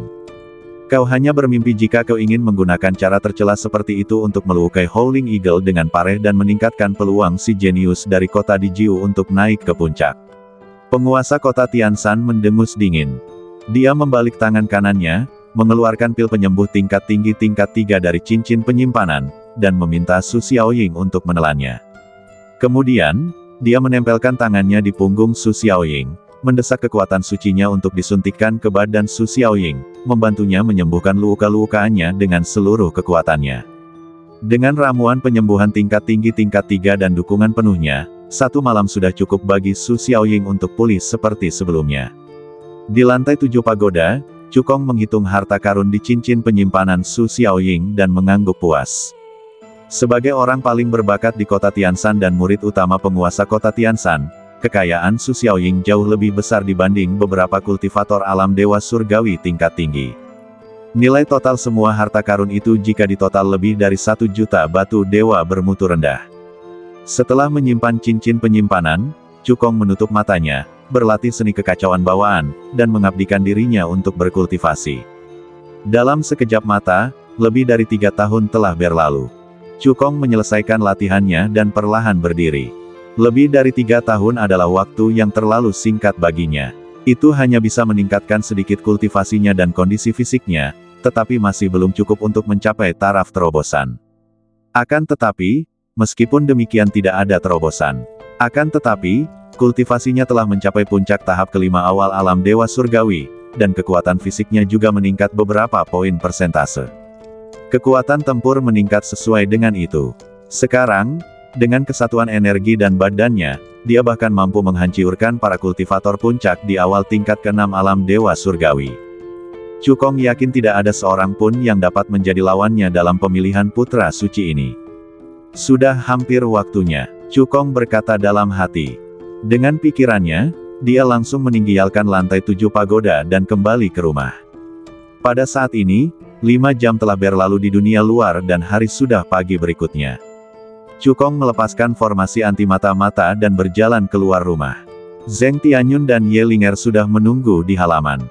Kau hanya bermimpi jika kau ingin menggunakan cara tercela seperti itu untuk melukai Howling Eagle dengan pareh dan meningkatkan peluang si jenius dari kota Dijiu untuk naik ke puncak. Penguasa kota Tianshan mendengus dingin. Dia membalik tangan kanannya, mengeluarkan pil penyembuh tingkat tinggi tingkat 3 dari cincin penyimpanan, dan meminta Su Xiaoying untuk menelannya. Kemudian, dia menempelkan tangannya di punggung Su Xiaoying, mendesak kekuatan sucinya untuk disuntikkan ke badan Su Xiaoying, membantunya menyembuhkan luka-lukaannya dengan seluruh kekuatannya. Dengan ramuan penyembuhan tingkat tinggi tingkat 3 dan dukungan penuhnya, 1 malam sudah cukup bagi Su Xiaoying untuk pulih seperti sebelumnya. Di lantai 7 pagoda, Cukong menghitung harta karun di cincin penyimpanan Su Xiaoying dan mengangguk puas. Sebagai orang paling berbakat di kota Tianshan dan murid utama penguasa kota Tianshan, kekayaan Su Xiaoying jauh lebih besar dibanding beberapa kultivator alam dewa surgawi tingkat tinggi. Nilai total semua harta karun itu jika ditotal lebih dari 1 juta batu dewa bermutu rendah. Setelah menyimpan cincin penyimpanan, Cukong menutup matanya, berlatih seni kekacauan bawaan, dan mengabdikan dirinya untuk berkultivasi. Dalam sekejap mata, lebih dari 3 tahun telah berlalu. Cukong menyelesaikan latihannya dan perlahan berdiri. Lebih dari 3 tahun adalah waktu yang terlalu singkat baginya. Itu hanya bisa meningkatkan sedikit kultivasinya dan kondisi fisiknya, tetapi masih belum cukup untuk mencapai taraf terobosan. Akan tetapi, meskipun demikian tidak ada terobosan. Akan tetapi, kultivasinya telah mencapai puncak tahap kelima awal alam dewa surgawi, dan kekuatan fisiknya juga meningkat beberapa poin persentase. Kekuatan tempur meningkat sesuai dengan itu. Sekarang, dengan kesatuan energi dan badannya, dia bahkan mampu menghancurkan para kultivator puncak di awal tingkat ke-6 alam dewa surgawi. Cukong yakin tidak ada seorang pun yang dapat menjadi lawannya dalam pemilihan putra suci ini. Sudah hampir waktunya, Cukong berkata dalam hati. Dengan pikirannya, dia langsung meninggalkan lantai 7 pagoda dan kembali ke rumah. Pada saat ini, 5 jam telah berlalu di dunia luar dan hari sudah pagi berikutnya. Cukong melepaskan formasi anti mata-mata dan berjalan keluar rumah. Zheng Tianyun dan Ye Linger sudah menunggu di halaman.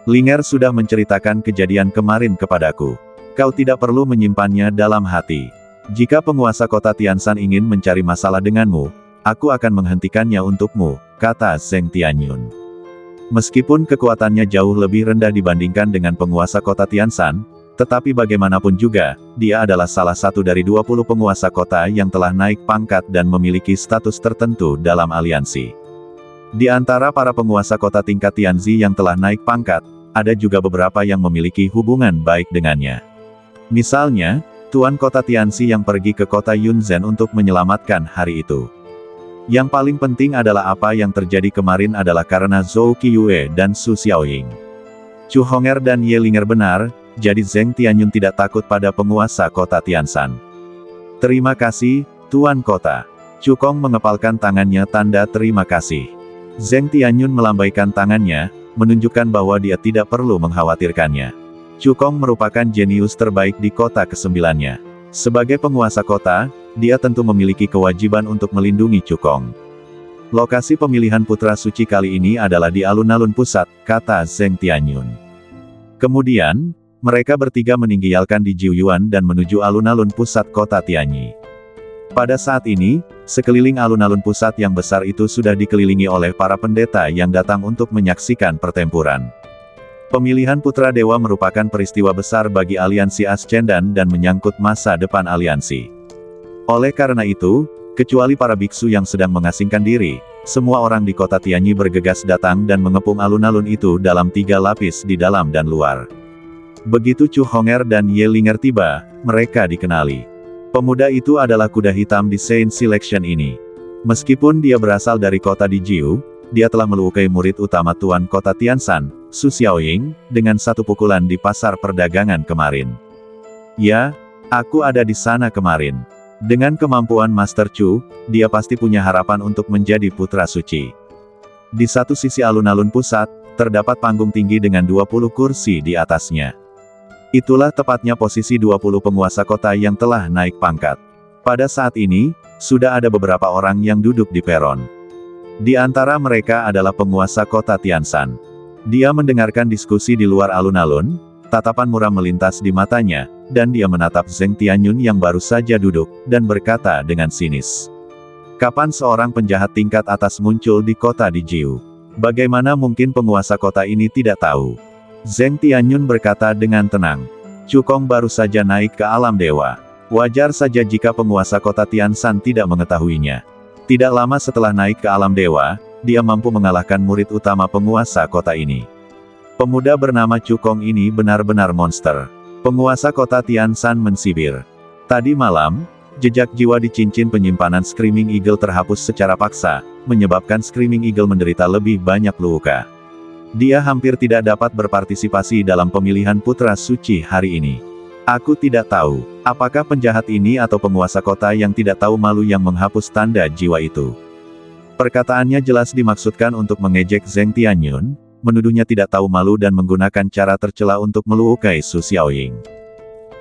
Linger sudah menceritakan kejadian kemarin kepadaku. Kau tidak perlu menyimpannya dalam hati. Jika penguasa kota Tianshan ingin mencari masalah denganmu, aku akan menghentikannya untukmu, kata Zheng Tianyun. Meskipun kekuatannya jauh lebih rendah dibandingkan dengan penguasa kota Tianshan, tetapi bagaimanapun juga, dia adalah salah satu dari 20 penguasa kota yang telah naik pangkat dan memiliki status tertentu dalam aliansi. Di antara para penguasa kota tingkat Tianzi yang telah naik pangkat, ada juga beberapa yang memiliki hubungan baik dengannya. Misalnya, Tuan Kota Tianzi yang pergi ke kota Yunzhen untuk menyelamatkan hari itu. Yang paling penting adalah apa yang terjadi kemarin adalah karena Zhou Qiyu dan Su Xiaoying. Chu Honger dan Ye Linger benar, jadi Zheng Tianyun tidak takut pada penguasa kota Tianshan. Terima kasih, Tuan Kota. Cukong mengepalkan tangannya tanda terima kasih. Zheng Tianyun melambaikan tangannya, menunjukkan bahwa dia tidak perlu mengkhawatirkannya. Cukong merupakan jenius terbaik di kota ke-9-nya. Sebagai penguasa kota, dia tentu memiliki kewajiban untuk melindungi Cukong. Lokasi pemilihan putra suci kali ini adalah di alun-alun pusat, kata Zheng Tianyun. Kemudian, mereka bertiga meninggalkan di Jiuyuan dan menuju alun-alun pusat kota Tianyi. Pada saat ini, sekeliling alun-alun pusat yang besar itu sudah dikelilingi oleh para pendeta yang datang untuk menyaksikan pertempuran. Pemilihan putra dewa merupakan peristiwa besar bagi aliansi Ascendan dan menyangkut masa depan aliansi. Oleh karena itu, kecuali para biksu yang sedang mengasingkan diri, semua orang di kota Tianyi bergegas datang dan mengepung alun-alun itu dalam 3 lapis di dalam dan luar. Begitu Chu Honger dan Ye Linger tiba, mereka dikenali. Pemuda itu adalah kuda hitam di Saint Selection ini. Meskipun dia berasal dari kota di Jiu, dia telah melukai murid utama Tuan Kota Tianshan, Su Xiaoying, dengan 1 pukulan di pasar perdagangan kemarin. Ya, aku ada di sana kemarin. Dengan kemampuan Master Chu, dia pasti punya harapan untuk menjadi putra suci. Di satu sisi alun-alun pusat, terdapat panggung tinggi dengan 20 kursi di atasnya. Itulah tepatnya posisi 20 penguasa kota yang telah naik pangkat. Pada saat ini, sudah ada beberapa orang yang duduk di peron. Di antara mereka adalah penguasa kota Tianshan. Dia mendengarkan diskusi di luar alun-alun, tatapan muram melintas di matanya, dan dia menatap Zheng Tianyun yang baru saja duduk, dan berkata dengan sinis. Kapan seorang penjahat tingkat atas muncul di kota di Jiu? Bagaimana mungkin penguasa kota ini tidak tahu? Zheng Tianyun berkata dengan tenang. Cukong baru saja naik ke alam dewa. Wajar saja jika penguasa kota Tianshan tidak mengetahuinya. Tidak lama setelah naik ke alam dewa, dia mampu mengalahkan murid utama penguasa kota ini. Pemuda bernama Cukong ini benar-benar monster. Penguasa kota Tianshan mensibir. Tadi malam, jejak jiwa di cincin penyimpanan Screaming Eagle terhapus secara paksa, menyebabkan Screaming Eagle menderita lebih banyak luka. Dia hampir tidak dapat berpartisipasi dalam pemilihan putra suci hari ini. Aku tidak tahu, apakah penjahat ini atau penguasa kota yang tidak tahu malu yang menghapus tanda jiwa itu. Perkataannya jelas dimaksudkan untuk mengejek Zheng Tianyun, menuduhnya tidak tahu malu dan menggunakan cara tercela untuk melukai Su Xiaoying.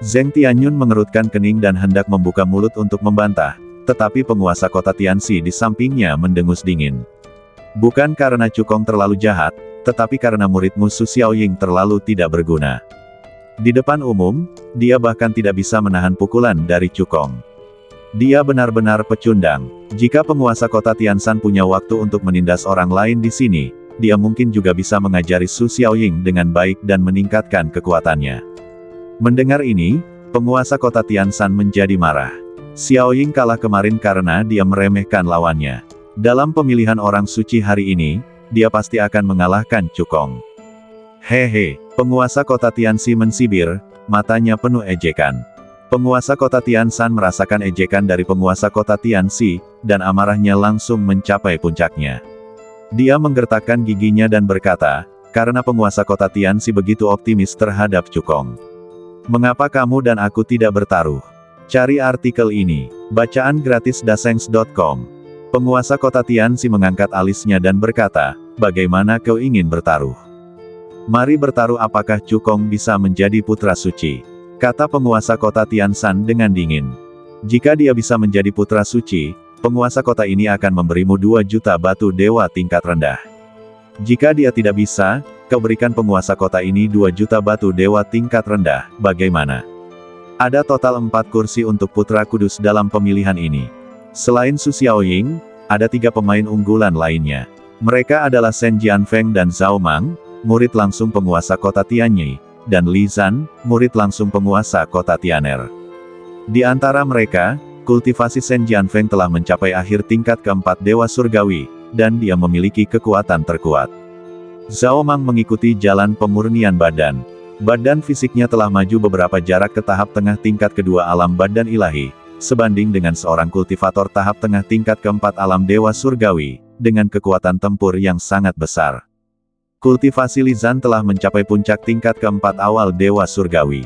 Zheng Tianyun mengerutkan kening dan hendak membuka mulut untuk membantah, tetapi penguasa kota Tianxi di sampingnya mendengus dingin. Bukan karena Cukong terlalu jahat, tetapi karena muridmu Su Xiaoying terlalu tidak berguna. Di depan umum, dia bahkan tidak bisa menahan pukulan dari Cukong. Dia benar-benar pecundang. Jika penguasa kota Tianshan punya waktu untuk menindas orang lain di sini, dia mungkin juga bisa mengajari Su Xiaoying dengan baik dan meningkatkan kekuatannya. Mendengar ini, penguasa kota Tianshan menjadi marah. Xiaoying kalah kemarin karena dia meremehkan lawannya. Dalam pemilihan orang suci hari ini, dia pasti akan mengalahkan Cukong. Hehe, penguasa kota Tianxi mensibir, matanya penuh ejekan. Penguasa kota Tianshan merasakan ejekan dari penguasa kota Tianxi, dan amarahnya langsung mencapai puncaknya. Dia menggertakkan giginya dan berkata, karena penguasa kota Tianxi begitu optimis terhadap Cukong. Mengapa kamu dan aku tidak bertaruh? Cari artikel ini. Bacaan gratis dasengs.com. Penguasa kota Tianxi mengangkat alisnya dan berkata, bagaimana kau ingin bertaruh? Mari bertaruh apakah Cukong bisa menjadi putra suci? Kata penguasa kota Tianshan dengan dingin. Jika dia bisa menjadi putra suci, penguasa kota ini akan memberimu 2 juta batu dewa tingkat rendah. Jika dia tidak bisa, kau berikan penguasa kota ini 2 juta batu dewa tingkat rendah, bagaimana? Ada total 4 kursi untuk putra kudus dalam pemilihan ini. Selain Su Xiaoying, ada 3 pemain unggulan lainnya. Mereka adalah Shen Jianfeng dan Zhao Mang, murid langsung penguasa kota Tianyi, dan Li Zan, murid langsung penguasa kota Tianer. Di antara mereka, kultivasi Shen Jianfeng telah mencapai akhir tingkat keempat Dewa Surgawi, dan dia memiliki kekuatan terkuat. Zhao Mang mengikuti jalan pemurnian badan. Badan fisiknya telah maju beberapa jarak ke tahap tengah tingkat kedua alam badan ilahi, sebanding dengan seorang kultivator tahap tengah tingkat keempat alam Dewa Surgawi, dengan kekuatan tempur yang sangat besar. Kultivasi Li Zan telah mencapai puncak tingkat keempat awal Dewa Surgawi.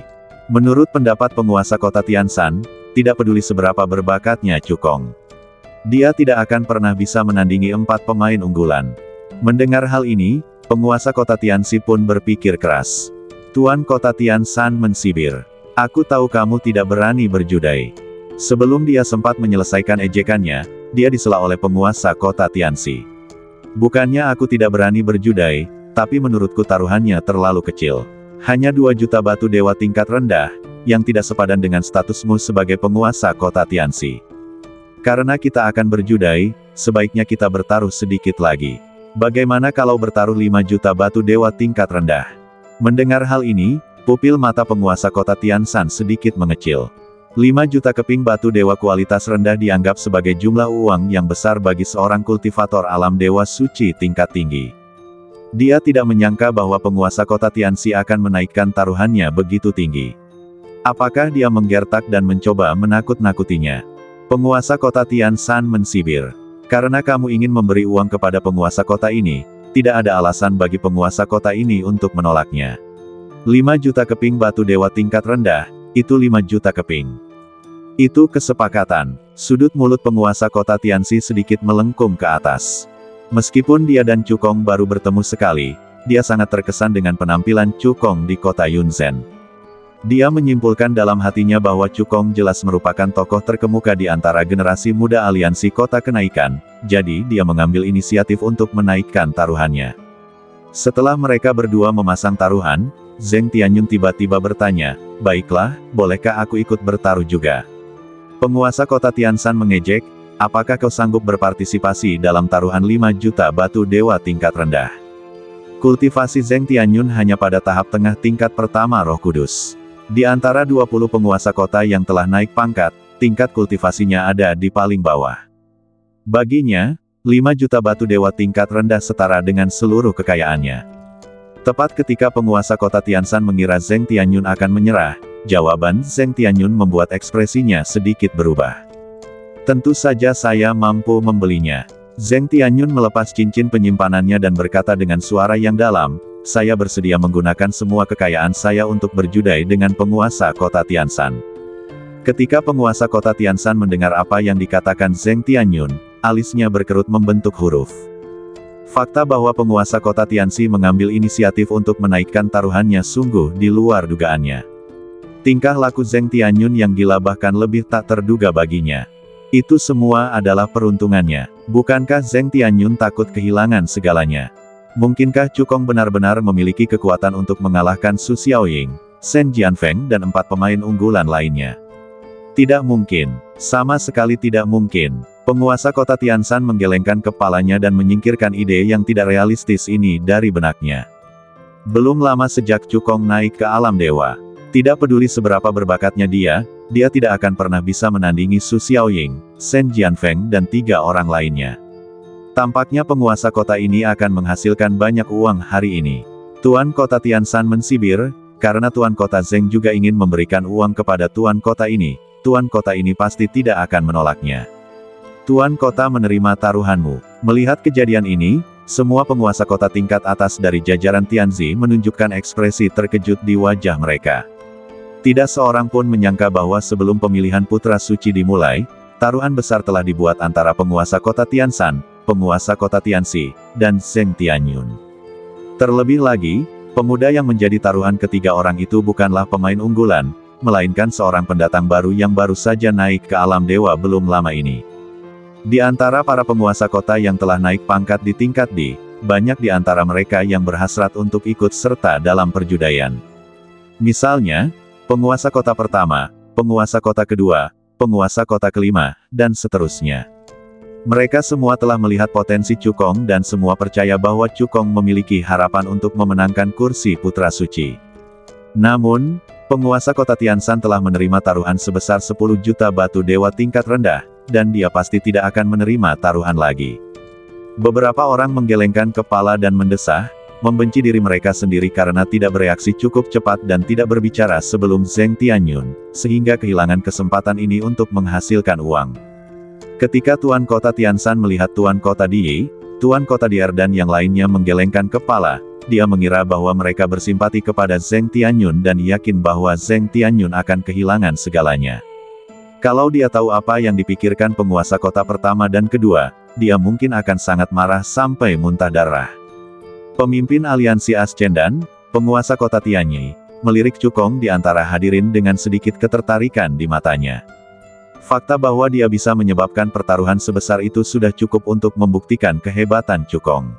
Menurut pendapat penguasa kota Tianshan, tidak peduli seberapa berbakatnya Cukong, dia tidak akan pernah bisa menandingi 4 pemain unggulan. Mendengar hal ini, penguasa kota Tianxi pun berpikir keras. Tuan kota Tianshan mensibir. Aku tahu kamu tidak berani berjudai. Sebelum dia sempat menyelesaikan ejekannya, dia disela oleh penguasa kota Tianxi. Bukannya aku tidak berani berjudai, tapi menurutku taruhannya terlalu kecil. Hanya 2 juta batu dewa tingkat rendah, yang tidak sepadan dengan statusmu sebagai penguasa kota Tianxi. Karena kita akan berjudai, sebaiknya kita bertaruh sedikit lagi. Bagaimana kalau bertaruh 5 juta batu dewa tingkat rendah? Mendengar hal ini, pupil mata penguasa kota Tianshan sedikit mengecil. 5 juta keping batu dewa kualitas rendah dianggap sebagai jumlah uang yang besar bagi seorang kultivator alam dewa suci tingkat tinggi. Dia tidak menyangka bahwa penguasa kota Tianxi akan menaikkan taruhannya begitu tinggi. Apakah dia menggertak dan mencoba menakut-nakutinya? Penguasa kota Tianshan mensibir. Karena kamu ingin memberi uang kepada penguasa kota ini, tidak ada alasan bagi penguasa kota ini untuk menolaknya. 5 juta keping batu dewa tingkat rendah, itu 5 juta keping. Itu kesepakatan. Sudut mulut penguasa kota Tianxi sedikit melengkung ke atas. Meskipun dia dan Cukong baru bertemu sekali, dia sangat terkesan dengan penampilan Cukong di kota Yunzhen. Dia menyimpulkan dalam hatinya bahwa Cukong jelas merupakan tokoh terkemuka di antara generasi muda aliansi kota kenaikan, jadi dia mengambil inisiatif untuk menaikkan taruhannya. Setelah mereka berdua memasang taruhan, Zheng Tianyun tiba-tiba bertanya, "Baiklah, bolehkah aku ikut bertaruh juga?" Penguasa kota Tianshan mengejek, "Apakah kau sanggup berpartisipasi dalam taruhan 5 juta batu dewa tingkat rendah?" Kultivasi Zheng Tianyun hanya pada tahap tengah tingkat pertama Roh Kudus. Di antara 20 penguasa kota yang telah naik pangkat, tingkat kultivasinya ada di paling bawah. Baginya, 5 juta batu dewa tingkat rendah setara dengan seluruh kekayaannya. Tepat ketika penguasa kota Tianshan mengira Zheng Tianyun akan menyerah, jawaban Zheng Tianyun membuat ekspresinya sedikit berubah. "Tentu saja saya mampu membelinya." Zheng Tianyun melepas cincin penyimpanannya dan berkata dengan suara yang dalam, "Saya bersedia menggunakan semua kekayaan saya untuk berjudai dengan penguasa kota Tianshan." Ketika penguasa kota Tianshan mendengar apa yang dikatakan Zheng Tianyun, alisnya berkerut membentuk huruf. Fakta bahwa penguasa kota Tianxi mengambil inisiatif untuk menaikkan taruhannya sungguh di luar dugaannya. Tingkah laku Zheng Tianyun yang gila bahkan lebih tak terduga baginya. Itu semua adalah peruntungannya. Bukankah Zheng Tianyun takut kehilangan segalanya? Mungkinkah Cukong benar-benar memiliki kekuatan untuk mengalahkan Su Xiaoying, Shen Jianfeng dan 4 pemain unggulan lainnya? Tidak mungkin. Sama sekali tidak mungkin. Penguasa kota Tianshan menggelengkan kepalanya dan menyingkirkan ide yang tidak realistis ini dari benaknya. Belum lama sejak Cukong naik ke alam dewa. Tidak peduli seberapa berbakatnya dia tidak akan pernah bisa menandingi Su Xiaoying, Shen Jianfeng dan 3 orang lainnya. Tampaknya penguasa kota ini akan menghasilkan banyak uang hari ini. Tuan kota Tianshan mensibir, karena Tuan kota Zheng juga ingin memberikan uang kepada Tuan kota ini. Tuan kota ini pasti tidak akan menolaknya. Tuan kota menerima taruhanmu. Melihat kejadian ini, semua penguasa kota tingkat atas dari jajaran Tianzi menunjukkan ekspresi terkejut di wajah mereka. Tidak seorang pun menyangka bahwa sebelum pemilihan putra suci dimulai, taruhan besar telah dibuat antara penguasa kota Tianshan, penguasa kota Tianxi, dan Zheng Tianyun. Terlebih lagi, pemuda yang menjadi taruhan ketiga orang itu bukanlah pemain unggulan, melainkan seorang pendatang baru yang baru saja naik ke alam dewa belum lama ini. Di antara para penguasa kota yang telah naik pangkat di tingkat D, banyak di antara mereka yang berhasrat untuk ikut serta dalam perjudaian. Misalnya, penguasa kota pertama, penguasa kota kedua, penguasa kota kelima, dan seterusnya. Mereka semua telah melihat potensi Cukong dan semua percaya bahwa Cukong memiliki harapan untuk memenangkan kursi putra suci. Namun, penguasa kota Tianshan telah menerima taruhan sebesar 10 juta batu dewa tingkat rendah, dan dia pasti tidak akan menerima taruhan lagi. Beberapa orang menggelengkan kepala dan mendesah, membenci diri mereka sendiri karena tidak bereaksi cukup cepat dan tidak berbicara sebelum Zheng Tianyun, sehingga kehilangan kesempatan ini untuk menghasilkan uang. Ketika Tuan Kota Tianshan melihat Tuan Kota Diyi, Tuan Kota Dier dan yang lainnya menggelengkan kepala, dia mengira bahwa mereka bersimpati kepada Zheng Tianyun dan yakin bahwa Zheng Tianyun akan kehilangan segalanya. Kalau dia tahu apa yang dipikirkan penguasa kota pertama dan kedua, dia mungkin akan sangat marah sampai muntah darah. Pemimpin aliansi Ascendan, penguasa kota Tianyi, melirik Cukong di antara hadirin dengan sedikit ketertarikan di matanya. Fakta bahwa dia bisa menyebabkan pertaruhan sebesar itu sudah cukup untuk membuktikan kehebatan Cukong.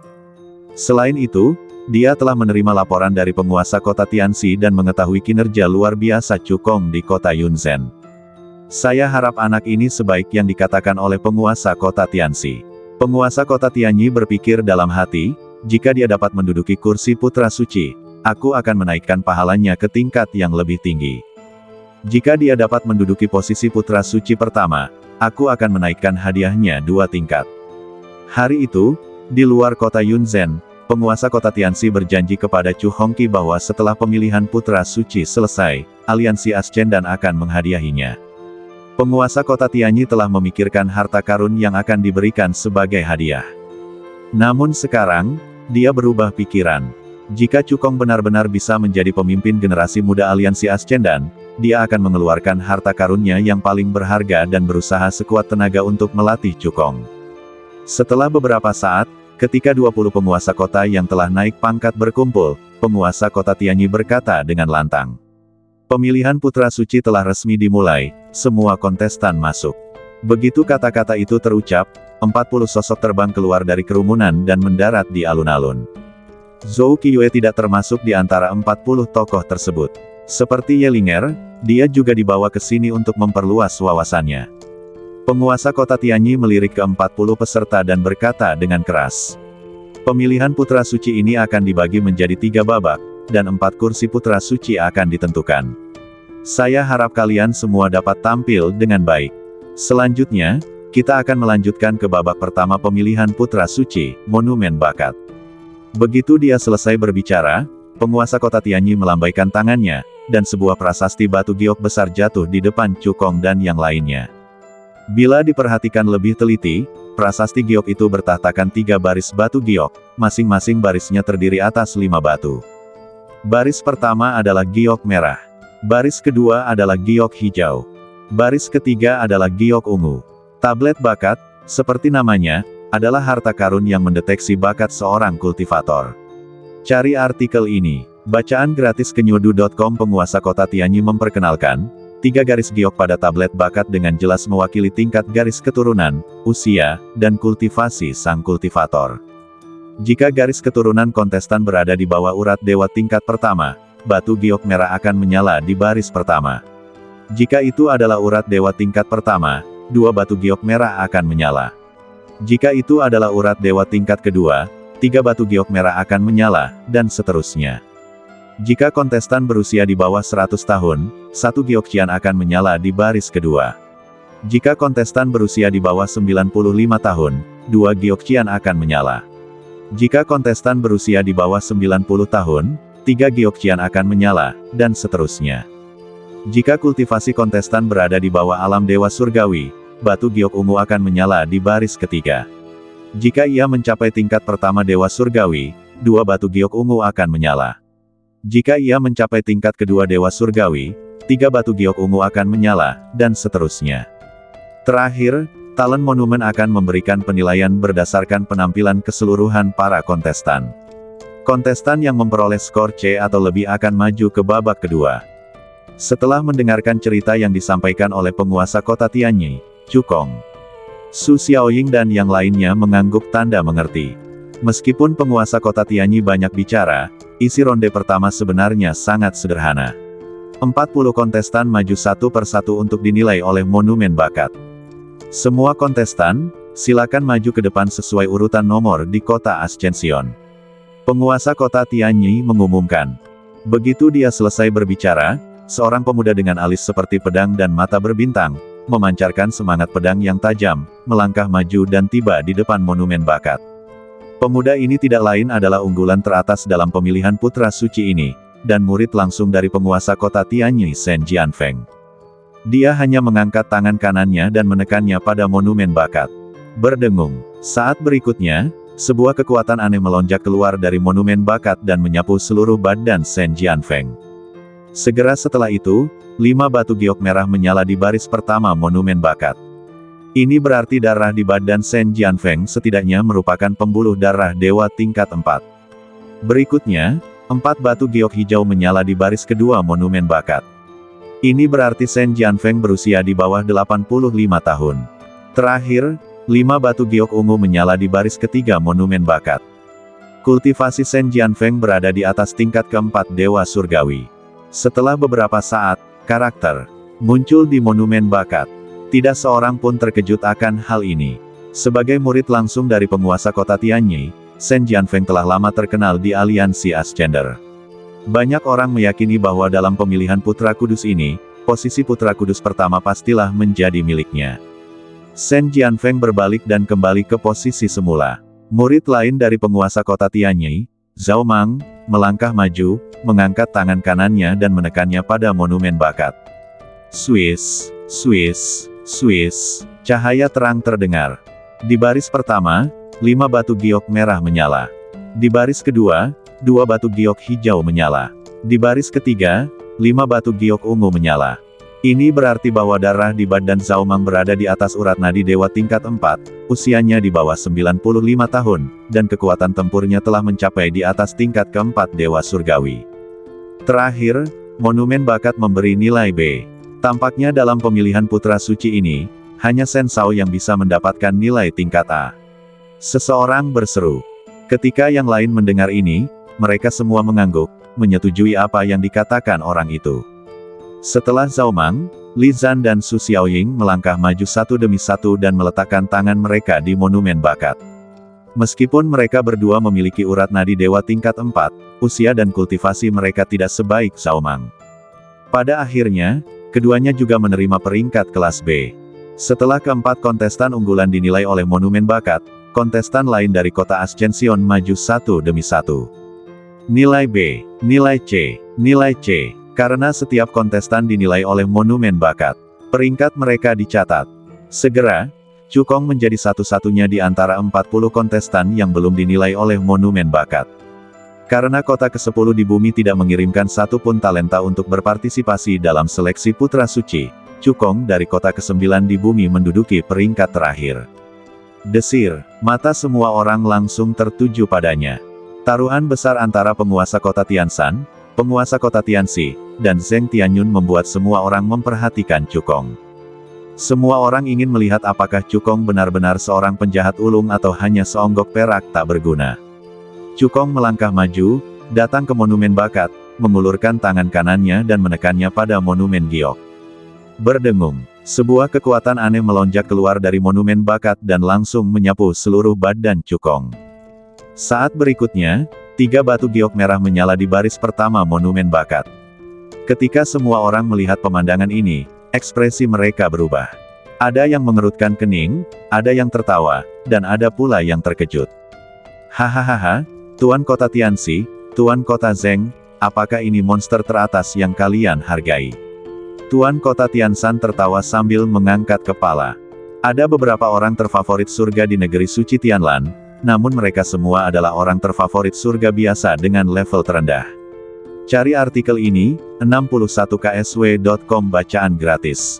Selain itu, dia telah menerima laporan dari penguasa kota Tianxi dan mengetahui kinerja luar biasa Cukong di kota Yunzhen. Saya harap anak ini sebaik yang dikatakan oleh penguasa kota Tianxi. Penguasa kota Tianyi berpikir dalam hati, jika dia dapat menduduki kursi putra suci, aku akan menaikkan pahalanya ke tingkat yang lebih tinggi. Jika dia dapat menduduki posisi putra suci pertama, aku akan menaikkan hadiahnya 2 tingkat. Hari itu, di luar kota Yunzhen, penguasa kota Tianxi berjanji kepada Chu Hongqi bahwa setelah pemilihan putra suci selesai, aliansi Ascendan akan menghadiahinya. Penguasa kota Tianyi telah memikirkan harta karun yang akan diberikan sebagai hadiah. Namun sekarang, dia berubah pikiran. Jika Chu Kong benar-benar bisa menjadi pemimpin generasi muda aliansi Ascendan, dia akan mengeluarkan harta karunnya yang paling berharga dan berusaha sekuat tenaga untuk melatih Chu Kong. Setelah beberapa saat, ketika 20 penguasa kota yang telah naik pangkat berkumpul, penguasa kota Tianyi berkata dengan lantang. Pemilihan putra suci telah resmi dimulai, semua kontestan masuk. Begitu kata-kata itu terucap, 40 sosok terbang keluar dari kerumunan dan mendarat di alun-alun. Zhou Qiyu tidak termasuk di antara 40 tokoh tersebut. Seperti Yelinger, dia juga dibawa ke sini untuk memperluas wawasannya. Penguasa kota Tianyi melirik ke 40 peserta dan berkata dengan keras. Pemilihan putra suci ini akan dibagi menjadi 3 babak, dan 4 kursi putra suci akan ditentukan. Saya harap kalian semua dapat tampil dengan baik. Selanjutnya, kita akan melanjutkan ke babak pertama pemilihan putra suci, monumen bakat. Begitu dia selesai berbicara, penguasa kota Tianyi melambaikan tangannya, dan sebuah prasasti batu giok besar jatuh di depan Chu Kong dan yang lainnya. Bila diperhatikan lebih teliti, prasasti giok itu bertahtakan 3 baris batu giok, masing-masing barisnya terdiri atas 5 batu. Baris pertama adalah giok merah. Baris kedua adalah giok hijau. Baris ketiga adalah giok ungu. Tablet bakat, seperti namanya, adalah harta karun yang mendeteksi bakat seorang kultivator. Cari artikel ini. Bacaan gratis ke nyudu.com. Penguasa kota Tianyi memperkenalkan 3 garis giok pada tablet bakat dengan jelas mewakili tingkat garis keturunan, usia, dan kultivasi sang kultivator. Jika garis keturunan kontestan berada di bawah urat dewa tingkat pertama, batu giok merah akan menyala di baris pertama. Jika itu adalah urat dewa tingkat pertama, 2 batu giok merah akan menyala. Jika itu adalah urat dewa tingkat kedua, 3 batu giok merah akan menyala, dan seterusnya. Jika kontestan berusia di bawah 100 tahun, 1 giok qian akan menyala di baris kedua. Jika kontestan berusia di bawah 95 tahun, 2 giok qian akan menyala. Jika kontestan berusia di bawah 90 tahun, 3 giok qian akan menyala, dan seterusnya. Jika kultivasi kontestan berada di bawah alam dewa surgawi, batu giok ungu akan menyala di baris ketiga. Jika ia mencapai tingkat pertama dewa surgawi, 2 batu giok ungu akan menyala. Jika ia mencapai tingkat kedua dewa surgawi, 3 batu giok ungu akan menyala, dan seterusnya. Terakhir, talent monumen akan memberikan penilaian berdasarkan penampilan keseluruhan para kontestan. Kontestan yang memperoleh skor C atau lebih akan maju ke babak kedua. Setelah mendengarkan cerita yang disampaikan oleh penguasa kota Tianyi, Chu Kong, Su Xiaoying dan yang lainnya mengangguk tanda mengerti. Meskipun penguasa kota Tianyi banyak bicara, isi ronde pertama sebenarnya sangat sederhana. 40 kontestan maju satu persatu untuk dinilai oleh monumen bakat. Semua kontestan, silakan maju ke depan sesuai urutan nomor di kota Ascension. Penguasa kota Tianyi mengumumkan. Begitu dia selesai berbicara, seorang pemuda dengan alis seperti pedang dan mata berbintang, memancarkan semangat pedang yang tajam, melangkah maju dan tiba di depan monumen bakat. Pemuda ini tidak lain adalah unggulan teratas dalam pemilihan putra suci ini, dan murid langsung dari penguasa kota Tianyi Shen Jianfeng. Dia hanya mengangkat tangan kanannya dan menekannya pada monumen bakat. Berdengung. Saat berikutnya, sebuah kekuatan aneh melonjak keluar dari monumen bakat dan menyapu seluruh badan Shen Jianfeng. Segera setelah itu, 5 batu giok merah menyala di baris pertama monumen bakat. Ini berarti darah di badan Shen Jianfeng setidaknya merupakan pembuluh darah dewa tingkat 4. Berikutnya, 4 batu giok hijau menyala di baris kedua monumen bakat. Ini berarti Shen Jianfeng berusia di bawah 85 tahun. Terakhir, 5 batu giok ungu menyala di baris ketiga monumen bakat. Kultivasi Shen Jianfeng berada di atas tingkat keempat dewa surgawi. Setelah beberapa saat, karakter muncul di monumen bakat. Tidak seorang pun terkejut akan hal ini. Sebagai murid langsung dari penguasa kota Tianyi, Shen Jianfeng telah lama terkenal di aliansi Ascender. Banyak orang meyakini bahwa dalam pemilihan Putra Kudus ini, posisi Putra Kudus pertama pastilah menjadi miliknya. Shen Jianfeng berbalik dan kembali ke posisi semula. Murid lain dari penguasa kota Tianyi, Zhao Mang, melangkah maju, mengangkat tangan kanannya dan menekannya pada monumen bakat. Swiss, Swiss, Swiss, cahaya terang terdengar. Di baris pertama, 5 batu giok merah menyala. Di baris kedua, 2 batu giok hijau menyala. Di baris ketiga, 5 batu giok ungu menyala. Ini berarti bahwa darah di badan Zhao Mang berada di atas urat nadi dewa tingkat 4, usianya di bawah 95 tahun, dan kekuatan tempurnya telah mencapai di atas tingkat keempat dewa surgawi. Terakhir, monumen bakat memberi nilai B. Tampaknya dalam pemilihan putra suci ini, hanya Shen Shao yang bisa mendapatkan nilai tingkat A. Seseorang berseru. Ketika yang lain mendengar ini, mereka semua mengangguk, menyetujui apa yang dikatakan orang itu. Setelah Zhao Mang, Li Zhan dan Su Xiaoying melangkah maju satu demi satu dan meletakkan tangan mereka di monumen bakat. Meskipun mereka berdua memiliki urat nadi dewa tingkat 4, usia dan kultivasi mereka tidak sebaik Zhao Mang. Pada akhirnya, keduanya juga menerima peringkat kelas B. Setelah keempat kontestan unggulan dinilai oleh monumen bakat, kontestan lain dari kota Ascension maju satu demi satu. Nilai B, nilai C, nilai C. Karena setiap kontestan dinilai oleh monumen bakat, peringkat mereka dicatat. Segera, Chu Kong menjadi satu-satunya di antara 40 kontestan yang belum dinilai oleh monumen bakat. Karena kota ke-10 di bumi tidak mengirimkan satu pun talenta untuk berpartisipasi dalam seleksi putra suci, Chu Kong dari kota ke-9 di bumi menduduki peringkat terakhir. Desir, mata semua orang langsung tertuju padanya. Taruhan besar antara penguasa kota Tianshan, penguasa kota Tianxi, dan Zheng Tianyun membuat semua orang memperhatikan Chu Kong. Semua orang ingin melihat apakah Chu Kong benar-benar seorang penjahat ulung atau hanya seonggok perak tak berguna. Chu Kong melangkah maju, datang ke monumen bakat, mengulurkan tangan kanannya dan menekannya pada monumen giok. Berdengung, sebuah kekuatan aneh melonjak keluar dari monumen bakat dan langsung menyapu seluruh badan Chu Kong. Saat berikutnya, 3 batu giok merah menyala di baris pertama monumen bakat. Ketika semua orang melihat pemandangan ini, ekspresi mereka berubah. Ada yang mengerutkan kening, ada yang tertawa, dan ada pula yang terkejut. Hahaha, Tuan Kota Tianxi, Tuan Kota Zheng, apakah ini monster teratas yang kalian hargai? Tuan Kota Tianshan tertawa sambil mengangkat kepala. Ada beberapa orang terfavorit surga di negeri suci Tianlan, namun mereka semua adalah orang terfavorit surga biasa dengan level terendah. Cari artikel ini, 61ksw.com bacaan gratis.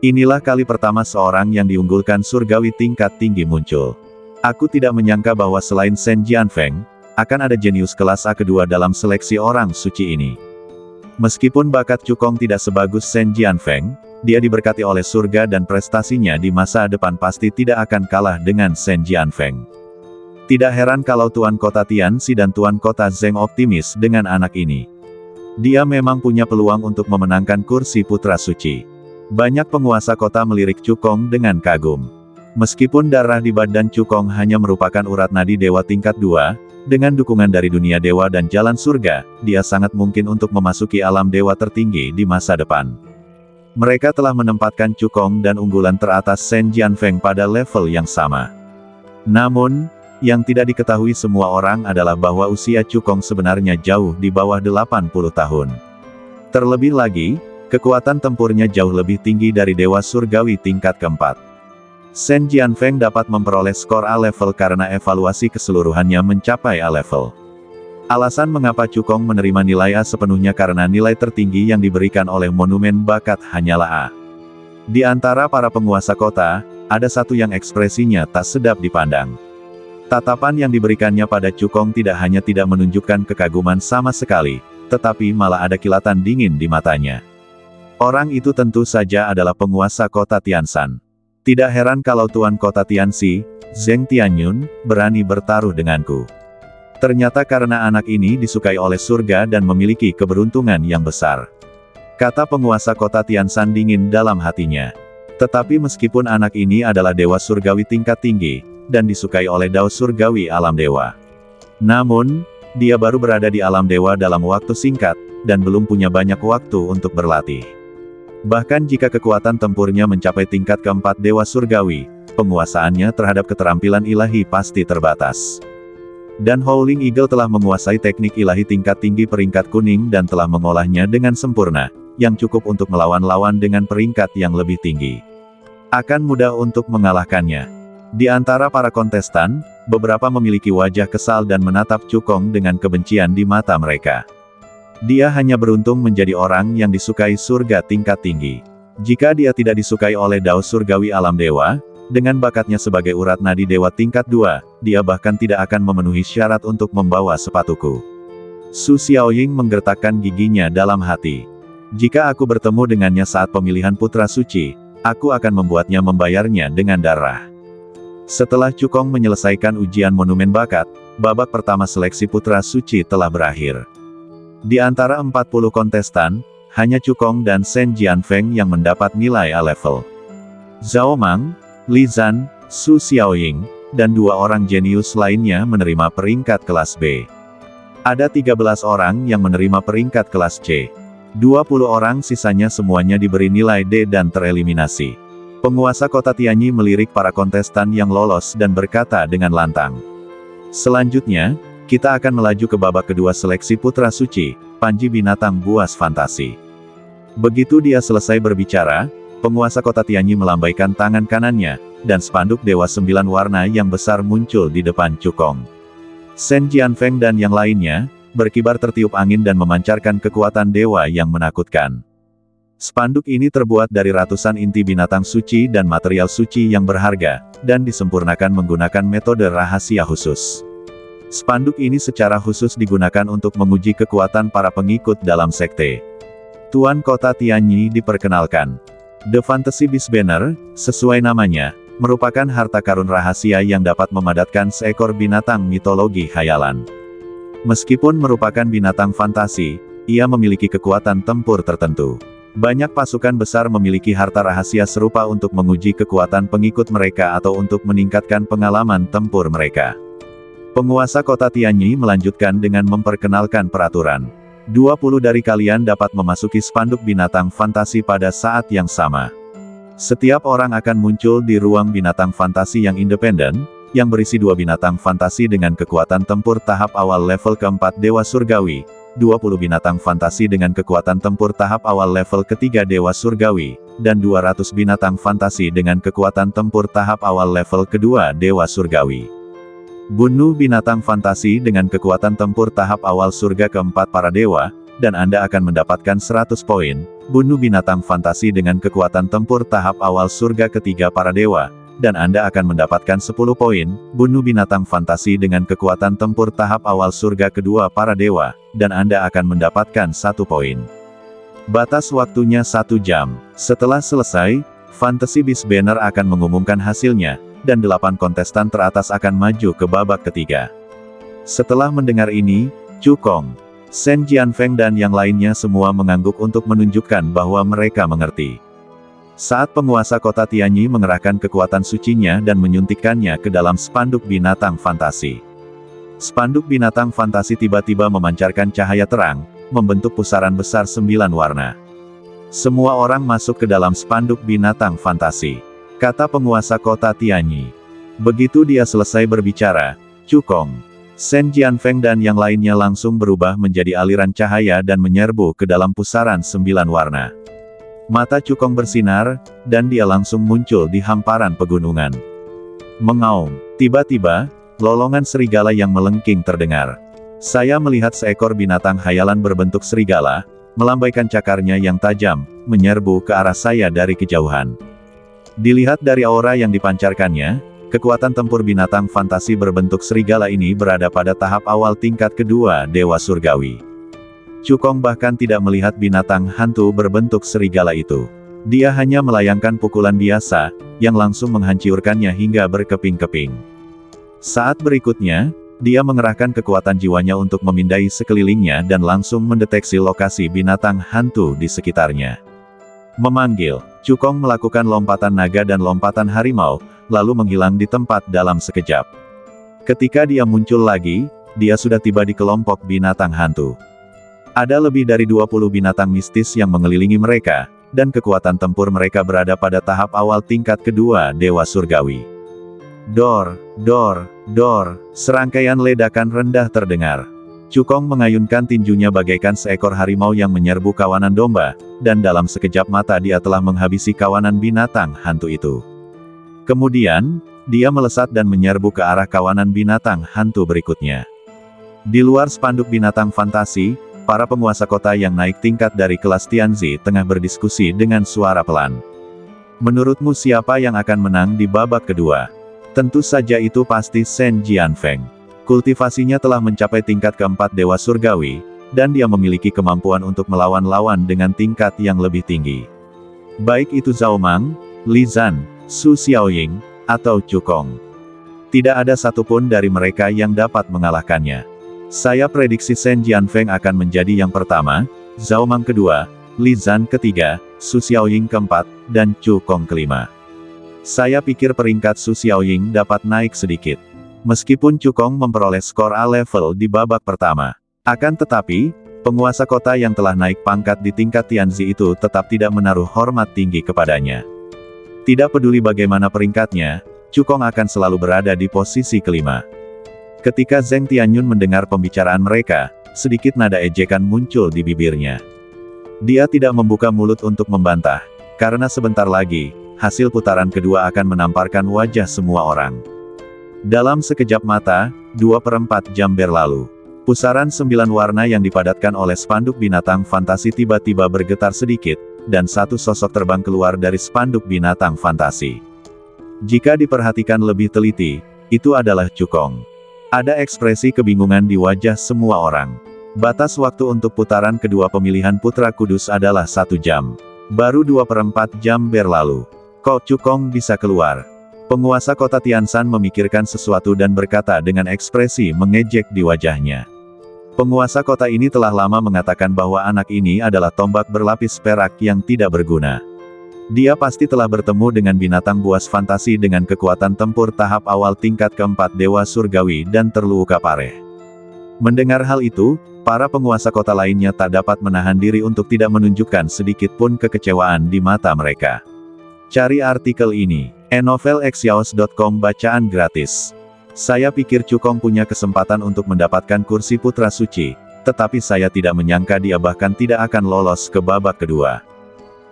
Inilah kali pertama seorang yang diunggulkan surgawi tingkat tinggi muncul. Aku tidak menyangka bahwa selain Shen Jianfeng, akan ada jenius kelas A kedua dalam seleksi orang suci ini. Meskipun bakat Chu Kong tidak sebagus Shen Jianfeng, dia diberkati oleh surga dan prestasinya di masa depan pasti tidak akan kalah dengan Shen Jianfeng. Tidak heran kalau Tuan Kota Tianxi dan Tuan Kota Zheng optimis dengan anak ini. Dia memang punya peluang untuk memenangkan kursi putra suci. Banyak penguasa kota melirik Chu Kong dengan kagum. Meskipun darah di badan Chu Kong hanya merupakan urat nadi dewa tingkat 2, dengan dukungan dari dunia dewa dan jalan surga, dia sangat mungkin untuk memasuki alam dewa tertinggi di masa depan. Mereka telah menempatkan Chu Kong dan unggulan teratas Shen Jianfeng pada level yang sama. Namun, yang tidak diketahui semua orang adalah bahwa usia Chu Kong sebenarnya jauh di bawah 80 tahun. Terlebih lagi, kekuatan tempurnya jauh lebih tinggi dari dewa surgawi tingkat keempat. Shen Jianfeng dapat memperoleh skor A level karena evaluasi keseluruhannya mencapai A level. Alasan mengapa Chu Kong menerima nilai A sepenuhnya karena nilai tertinggi yang diberikan oleh monumen bakat hanyalah A. Di antara para penguasa kota, ada satu yang ekspresinya tak sedap dipandang. Tatapan yang diberikannya pada Chu Kong tidak hanya tidak menunjukkan kekaguman sama sekali, tetapi malah ada kilatan dingin di matanya. Orang itu tentu saja adalah penguasa kota Tianshan. Tidak heran kalau Tuan Kota Tianxi, Zheng Tianyun, berani bertaruh denganku. Ternyata karena anak ini disukai oleh surga dan memiliki keberuntungan yang besar. Kata penguasa kota Tianshan dingin dalam hatinya. Tetapi meskipun anak ini adalah dewa surgawi tingkat tinggi, dan disukai oleh Dao surgawi alam dewa. Namun, dia baru berada di alam dewa dalam waktu singkat, dan belum punya banyak waktu untuk berlatih. Bahkan jika kekuatan tempurnya mencapai tingkat keempat dewa surgawi, penguasaannya terhadap keterampilan ilahi pasti terbatas. Dan Howling Eagle telah menguasai teknik ilahi tingkat tinggi peringkat kuning dan telah mengolahnya dengan sempurna, yang cukup untuk melawan lawan dengan peringkat yang lebih tinggi. Akan mudah untuk mengalahkannya. Di antara para kontestan, beberapa memiliki wajah kesal dan menatap Cukong dengan kebencian di mata mereka. Dia hanya beruntung menjadi orang yang disukai surga tingkat tinggi. Jika dia tidak disukai oleh Dao Surgawi Alam Dewa, dengan bakatnya sebagai urat nadi dewa tingkat 2, dia bahkan tidak akan memenuhi syarat untuk membawa sepatuku. Su Xiaoying menggertakkan giginya dalam hati. Jika aku bertemu dengannya saat pemilihan putra suci, aku akan membuatnya membayarnya dengan darah. Setelah Cukong menyelesaikan ujian monumen bakat, babak pertama seleksi putra suci telah berakhir. Di antara 40 kontestan, hanya Cukong dan Shen Jianfeng yang mendapat nilai A level. Zhao Mang, Li Zan, Su Xiaoying, dan 2 orang jenius lainnya menerima peringkat kelas B. Ada 13 orang yang menerima peringkat kelas C. 20 orang sisanya semuanya diberi nilai D dan tereliminasi. Penguasa kota Tianyi melirik para kontestan yang lolos dan berkata dengan lantang. Selanjutnya, kita akan melaju ke babak kedua seleksi putra suci, Panji Binatang Buas Fantasi. Begitu dia selesai berbicara, penguasa kota Tianyi melambaikan tangan kanannya, dan spanduk Dewa 9 warna yang besar muncul di depan Cukong. Shen Jianfeng dan yang lainnya, berkibar tertiup angin dan memancarkan kekuatan dewa yang menakutkan. Spanduk ini terbuat dari ratusan inti binatang suci dan material suci yang berharga, dan disempurnakan menggunakan metode rahasia khusus. Spanduk ini secara khusus digunakan untuk menguji kekuatan para pengikut dalam sekte. Tuan Kota Tianyi diperkenalkan. The Fantasy Beast Banner, sesuai namanya, merupakan harta karun rahasia yang dapat memadatkan seekor binatang mitologi khayalan. Meskipun merupakan binatang fantasi, ia memiliki kekuatan tempur tertentu. Banyak pasukan besar memiliki harta rahasia serupa untuk menguji kekuatan pengikut mereka atau untuk meningkatkan pengalaman tempur mereka. Penguasa kota Tianyi melanjutkan dengan memperkenalkan peraturan. 20 dari kalian dapat memasuki spanduk binatang fantasi pada saat yang sama. Setiap orang akan muncul di ruang binatang fantasi yang independen, yang berisi 2 binatang fantasi dengan kekuatan tempur tahap awal level keempat Dewa Surgawi, 20 binatang fantasi dengan kekuatan tempur tahap awal level ketiga Dewa Surgawi, dan 200 binatang fantasi dengan kekuatan tempur tahap awal level kedua Dewa Surgawi. Bunuh binatang fantasi dengan kekuatan tempur tahap awal surga keempat para dewa, dan Anda akan mendapatkan 100 poin. Bunuh binatang fantasi dengan kekuatan tempur tahap awal surga ketiga para dewa, dan Anda akan mendapatkan 10 poin. Bunuh binatang fantasi dengan kekuatan tempur tahap awal surga kedua para dewa, dan Anda akan mendapatkan 1 poin. Batas waktunya 1 jam. Setelah selesai, Fantasy Beast Banner akan mengumumkan hasilnya, dan 8 kontestan teratas akan maju ke babak ketiga. Setelah mendengar ini, Cukong, Shen Jianfeng dan yang lainnya semua mengangguk untuk menunjukkan bahwa mereka mengerti. Saat penguasa kota Tianyi mengerahkan kekuatan sucinya dan menyuntikkannya ke dalam spanduk binatang fantasi. Spanduk binatang fantasi tiba-tiba memancarkan cahaya terang, membentuk pusaran besar 9 warna. Semua orang masuk ke dalam spanduk binatang fantasi, kata penguasa kota Tianyi. Begitu dia selesai berbicara, Cukong, Shen Jianfeng dan yang lainnya langsung berubah menjadi aliran cahaya dan menyerbu ke dalam pusaran 9 warna. Mata Cukong bersinar, dan dia langsung muncul di hamparan pegunungan. Mengaum, tiba-tiba, lolongan serigala yang melengking terdengar. Saya melihat seekor binatang khayalan berbentuk serigala, melambaikan cakarnya yang tajam, menyerbu ke arah saya dari kejauhan. Dilihat dari aura yang dipancarkannya, kekuatan tempur binatang fantasi berbentuk serigala ini berada pada tahap awal tingkat kedua Dewa Surgawi. Cukong bahkan tidak melihat binatang hantu berbentuk serigala itu. Dia hanya melayangkan pukulan biasa, yang langsung menghancurkannya hingga berkeping-keping. Saat berikutnya, dia mengerahkan kekuatan jiwanya untuk memindai sekelilingnya dan langsung mendeteksi lokasi binatang hantu di sekitarnya. Memanggil, Cukong melakukan lompatan naga dan lompatan harimau, lalu menghilang di tempat dalam sekejap. Ketika dia muncul lagi, dia sudah tiba di kelompok binatang hantu. Ada lebih dari 20 binatang mistis yang mengelilingi mereka, dan kekuatan tempur mereka berada pada tahap awal tingkat kedua Dewa Surgawi. Dor, dor, dor, serangkaian ledakan rendah terdengar. Cukong mengayunkan tinjunya bagaikan seekor harimau yang menyerbu kawanan domba, dan dalam sekejap mata dia telah menghabisi kawanan binatang hantu itu. Kemudian, dia melesat dan menyerbu ke arah kawanan binatang hantu berikutnya. Di luar spanduk binatang fantasi, para penguasa kota yang naik tingkat dari kelas Tianzi tengah berdiskusi dengan suara pelan. Menurutmu siapa yang akan menang di babak kedua? Tentu saja itu pasti Shen Jianfeng. Kultivasinya telah mencapai tingkat keempat Dewa Surgawi, dan dia memiliki kemampuan untuk melawan lawan dengan tingkat yang lebih tinggi. Baik itu Zhao Mang, Li Zan, Su Xiaoying, atau Cukong. Tidak ada satupun dari mereka yang dapat mengalahkannya. Saya prediksi Shen Jianfeng akan menjadi yang pertama, Zhao Mang kedua, Li Zan ketiga, Su Xiaoying keempat, dan Cukong kelima. Saya pikir peringkat Su Xiaoying dapat naik sedikit. Meskipun Cukong memperoleh skor A level di babak pertama. Akan tetapi, penguasa kota yang telah naik pangkat di tingkat Tianzi itu tetap tidak menaruh hormat tinggi kepadanya. Tidak peduli bagaimana peringkatnya, Cukong akan selalu berada di posisi kelima. Ketika Zheng Tianyun mendengar pembicaraan mereka, sedikit nada ejekan muncul di bibirnya. Dia tidak membuka mulut untuk membantah, karena sebentar lagi, hasil putaran kedua akan menamparkan wajah semua orang. Dalam sekejap mata, 2/4 jam berlalu. Pusaran 9 warna yang dipadatkan oleh spanduk binatang fantasi tiba-tiba bergetar sedikit, dan satu sosok terbang keluar dari spanduk binatang fantasi. Jika diperhatikan lebih teliti, itu adalah Cukong. Ada ekspresi kebingungan di wajah semua orang. Batas waktu untuk putaran kedua pemilihan Putra Kudus adalah 1 jam. Baru 2/4 jam berlalu. Kok Cukong bisa keluar? Penguasa kota Tianshan memikirkan sesuatu dan berkata dengan ekspresi mengejek di wajahnya. Penguasa kota ini telah lama mengatakan bahwa anak ini adalah tombak berlapis perak yang tidak berguna. Dia pasti telah bertemu dengan binatang buas fantasi dengan kekuatan tempur tahap awal tingkat keempat Dewa Surgawi dan terluka parah. Mendengar hal itu, para penguasa kota lainnya tak dapat menahan diri untuk tidak menunjukkan sedikit pun kekecewaan di mata mereka. Cari artikel ini. enovelxyaos.com bacaan gratis. Saya pikir Cukong punya kesempatan untuk mendapatkan kursi Putra Suci, tetapi saya tidak menyangka dia bahkan tidak akan lolos ke babak kedua.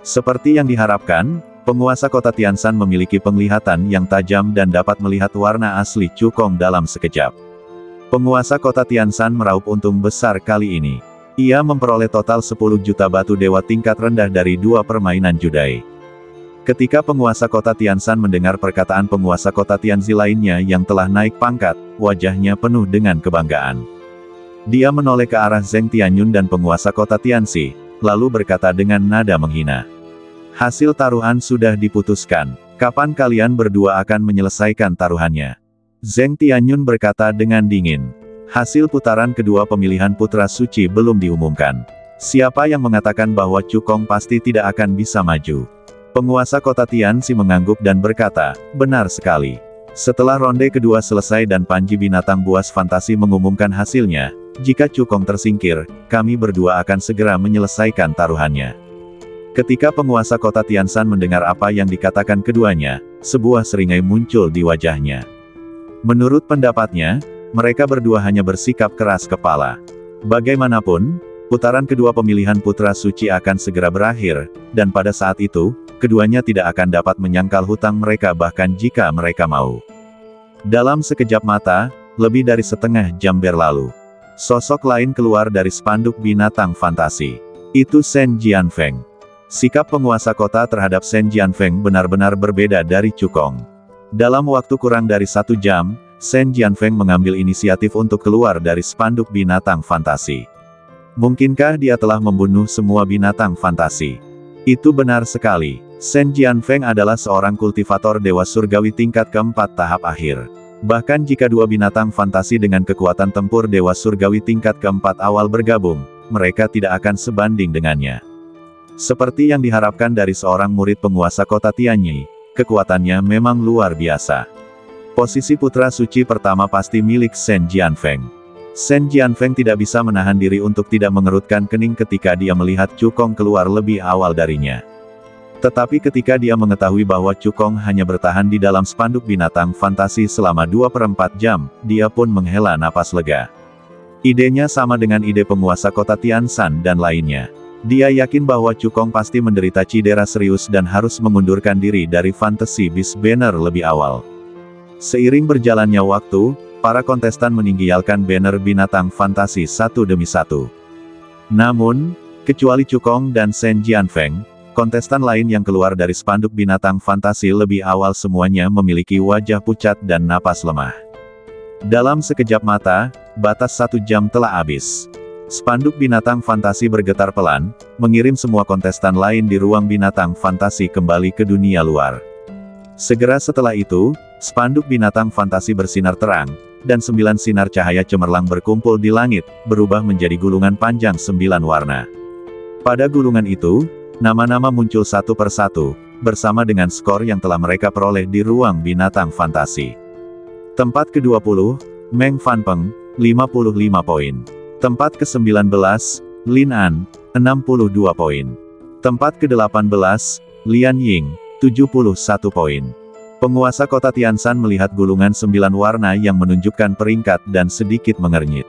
Seperti yang diharapkan, penguasa kota Tianshan memiliki penglihatan yang tajam dan dapat melihat warna asli Cukong dalam sekejap. Penguasa kota Tianshan meraup untung besar kali ini. Ia memperoleh total 10 juta batu dewa tingkat rendah dari 2 permainan judai. Ketika penguasa kota Tianshan mendengar perkataan penguasa kota Tianzi lainnya yang telah naik pangkat, wajahnya penuh dengan kebanggaan. Dia menoleh ke arah Zheng Tianyun dan penguasa kota Tianzi, lalu berkata dengan nada menghina. Hasil taruhan sudah diputuskan. Kapan kalian berdua akan menyelesaikan taruhannya? Zheng Tianyun berkata dengan dingin. Hasil putaran kedua pemilihan Putra Suci belum diumumkan. Siapa yang mengatakan bahwa Cukong pasti tidak akan bisa maju? Penguasa kota Tianzi mengangguk dan berkata, benar sekali. Setelah ronde kedua selesai dan Panji binatang buas fantasi mengumumkan hasilnya, jika Cukong tersingkir, kami berdua akan segera menyelesaikan taruhannya. Ketika penguasa kota Tianshan mendengar apa yang dikatakan keduanya, sebuah seringai muncul di wajahnya. Menurut pendapatnya, mereka berdua hanya bersikap keras kepala. Bagaimanapun, putaran kedua pemilihan Putra Suci akan segera berakhir, dan pada saat itu, keduanya tidak akan dapat menyangkal hutang mereka bahkan jika mereka mau. Dalam sekejap mata, lebih dari setengah jam berlalu. Sosok lain keluar dari spanduk binatang fantasi. Itu Shen Jianfeng. Sikap penguasa kota terhadap Shen Jianfeng benar-benar berbeda dari Cukong. Dalam waktu kurang dari 1 jam, Shen Jianfeng mengambil inisiatif untuk keluar dari spanduk binatang fantasi. Mungkinkah dia telah membunuh semua binatang fantasi? Itu benar sekali. Shen Jianfeng adalah seorang kultivator Dewa Surgawi tingkat keempat tahap akhir. Bahkan jika dua binatang fantasi dengan kekuatan tempur Dewa Surgawi tingkat keempat awal bergabung, mereka tidak akan sebanding dengannya. Seperti yang diharapkan dari seorang murid penguasa kota Tianyi, kekuatannya memang luar biasa. Posisi Putra Suci pertama pasti milik Shen Jianfeng. Shen Jianfeng tidak bisa menahan diri untuk tidak mengerutkan kening ketika dia melihat Cukong keluar lebih awal darinya. Tetapi ketika dia mengetahui bahwa Cukong hanya bertahan di dalam spanduk binatang fantasi selama 2/4 jam, dia pun menghela napas lega. Idenya sama dengan ide penguasa kota Tianshan dan lainnya. Dia yakin bahwa Cukong pasti menderita cedera serius dan harus mengundurkan diri dari Fantasy Beast Banner lebih awal. Seiring berjalannya waktu, para kontestan meninggalkan banner binatang fantasi satu demi satu. Namun, kecuali Cukong dan Shen Jianfeng, kontestan lain yang keluar dari spanduk binatang fantasi lebih awal semuanya memiliki wajah pucat dan napas lemah. Dalam sekejap mata, batas 1 jam telah habis. Spanduk binatang fantasi bergetar pelan, mengirim semua kontestan lain di ruang binatang fantasi kembali ke dunia luar. Segera setelah itu, spanduk binatang fantasi bersinar terang, dan 9 sinar cahaya cemerlang berkumpul di langit, berubah menjadi gulungan panjang 9 warna. Pada gulungan itu, nama-nama muncul satu persatu, bersama dengan skor yang telah mereka peroleh di ruang binatang fantasi. Tempat ke-20, Meng Fanpeng, 55 poin. Tempat ke-19, Lin An, 62 poin. Tempat ke-18, Lian Ying, 71 poin. Penguasa kota Tianshan melihat gulungan 9 warna yang menunjukkan peringkat dan sedikit mengernyit.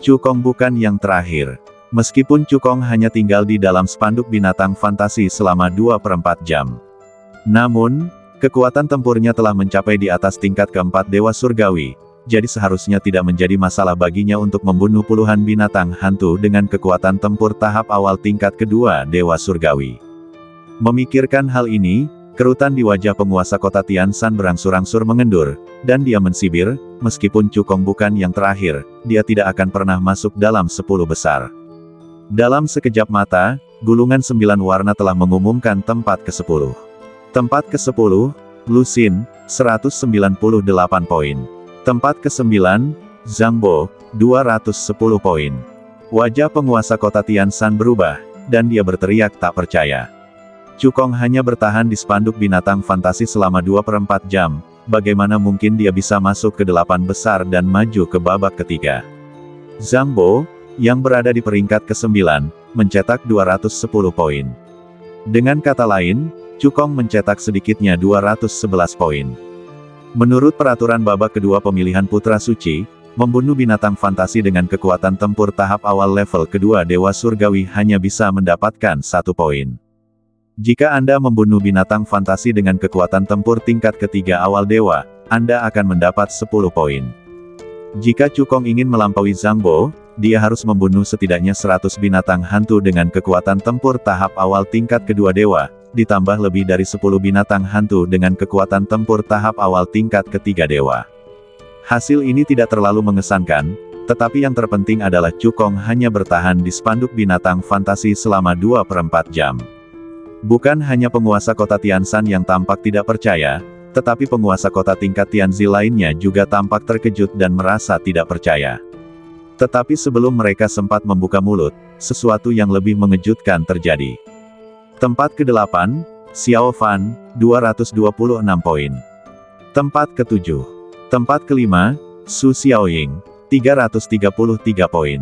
Cukong bukan yang terakhir. Meskipun Cukong hanya tinggal di dalam spanduk binatang fantasi selama 2/4 jam. Namun, kekuatan tempurnya telah mencapai di atas tingkat keempat Dewa Surgawi. Jadi seharusnya tidak menjadi masalah baginya untuk membunuh puluhan binatang hantu dengan kekuatan tempur tahap awal tingkat kedua Dewa Surgawi. Memikirkan hal ini, kerutan di wajah penguasa kota Tianshan berangsur-angsur mengendur, dan dia mensibir, meskipun Cukong bukan yang terakhir, dia tidak akan pernah masuk dalam 10 besar. Dalam sekejap mata, gulungan 9 warna telah mengumumkan tempat ke-10. Tempat ke-10, Lusin, 198 poin. Tempat ke-9, Zhang Bo, 210 poin. Wajah penguasa kota Tianshan berubah, dan dia berteriak tak percaya. Cukong hanya bertahan di spanduk binatang fantasi selama 2/4 jam, bagaimana mungkin dia bisa masuk ke 8 besar dan maju ke babak ketiga? Zhang Bo, yang berada di peringkat ke-9, mencetak 210 poin. Dengan kata lain, Cukong mencetak sedikitnya 211 poin. Menurut peraturan babak kedua pemilihan Putra Suci, membunuh binatang fantasi dengan kekuatan tempur tahap awal level kedua Dewa Surgawi hanya bisa mendapatkan 1 poin. Jika Anda membunuh binatang fantasi dengan kekuatan tempur tingkat ketiga awal dewa, Anda akan mendapat 10 poin. Jika Cukong ingin melampaui Zhang Bo, dia harus membunuh setidaknya 100 binatang hantu dengan kekuatan tempur tahap awal tingkat kedua dewa, ditambah lebih dari 10 binatang hantu dengan kekuatan tempur tahap awal tingkat ketiga dewa. Hasil ini tidak terlalu mengesankan, tetapi yang terpenting adalah Cukong hanya bertahan di spanduk binatang fantasi selama 2/4 jam. Bukan hanya penguasa kota Tianshan yang tampak tidak percaya, tetapi penguasa kota tingkat Tianzi lainnya juga tampak terkejut dan merasa tidak percaya. Tetapi sebelum mereka sempat membuka mulut, sesuatu yang lebih mengejutkan terjadi. Tempat ke-8, Xiao Fan, 226 poin. Tempat ke-7. Tempat ke-5, Su Xiaoying, 333 poin.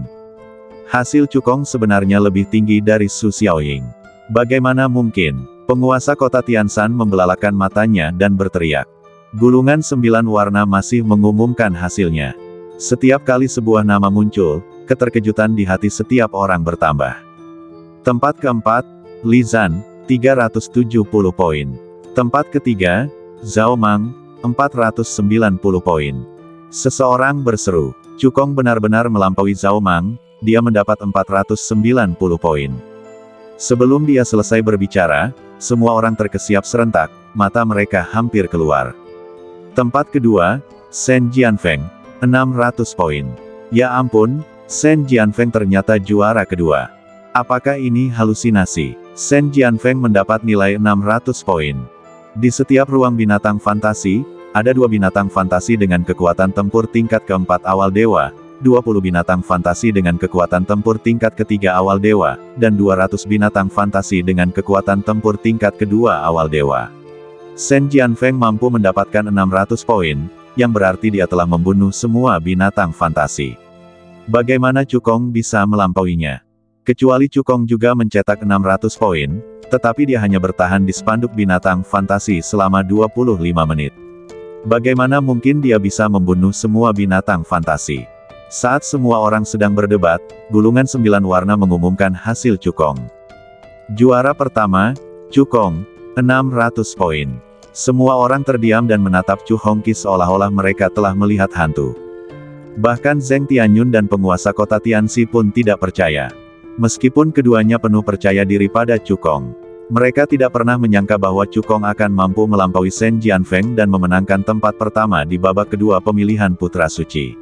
Hasil Cukong sebenarnya lebih tinggi dari Su Xiaoying. Bagaimana mungkin? Penguasa kota Tianshan membelalakan matanya dan berteriak. Gulungan 9 warna masih mengumumkan hasilnya. Setiap kali sebuah nama muncul, keterkejutan di hati setiap orang bertambah. Tempat ke-4, Li Zan, 370 poin. Tempat ketiga, Zhao Mang, 490 poin. Seseorang berseru, Cukong benar-benar melampaui Zhao Mang, dia mendapat 490 poin. Sebelum dia selesai berbicara, semua orang terkesiap serentak, mata mereka hampir keluar. Tempat kedua, Shen Jianfeng, 600 poin. Ya ampun, Shen Jianfeng ternyata juara kedua. Apakah ini halusinasi? Shen Jianfeng mendapat nilai 600 poin. Di setiap ruang binatang fantasi, ada 2 binatang fantasi dengan kekuatan tempur tingkat keempat awal dewa, 20 binatang fantasi dengan kekuatan tempur tingkat ketiga awal dewa, dan 200 binatang fantasi dengan kekuatan tempur tingkat kedua awal dewa. Shen Jianfeng mampu mendapatkan 600 poin, yang berarti dia telah membunuh semua binatang fantasi. Bagaimana Cukong bisa melampauinya? Kecuali Cukong juga mencetak 600 poin, tetapi dia hanya bertahan di spanduk binatang fantasi selama 25 menit. Bagaimana mungkin dia bisa membunuh semua binatang fantasi? Saat semua orang sedang berdebat, gulungan 9 warna mengumumkan hasil Cukong. Juara pertama, Cukong, 600 poin. Semua orang terdiam dan menatap Chu Hongqi seolah-olah mereka telah melihat hantu. Bahkan Zheng Tianyun dan penguasa kota Tianxi pun tidak percaya. Meskipun keduanya penuh percaya diri pada Cukong, mereka tidak pernah menyangka bahwa Cukong akan mampu melampaui Shen Jianfeng dan memenangkan tempat pertama di babak kedua pemilihan Putra Suci.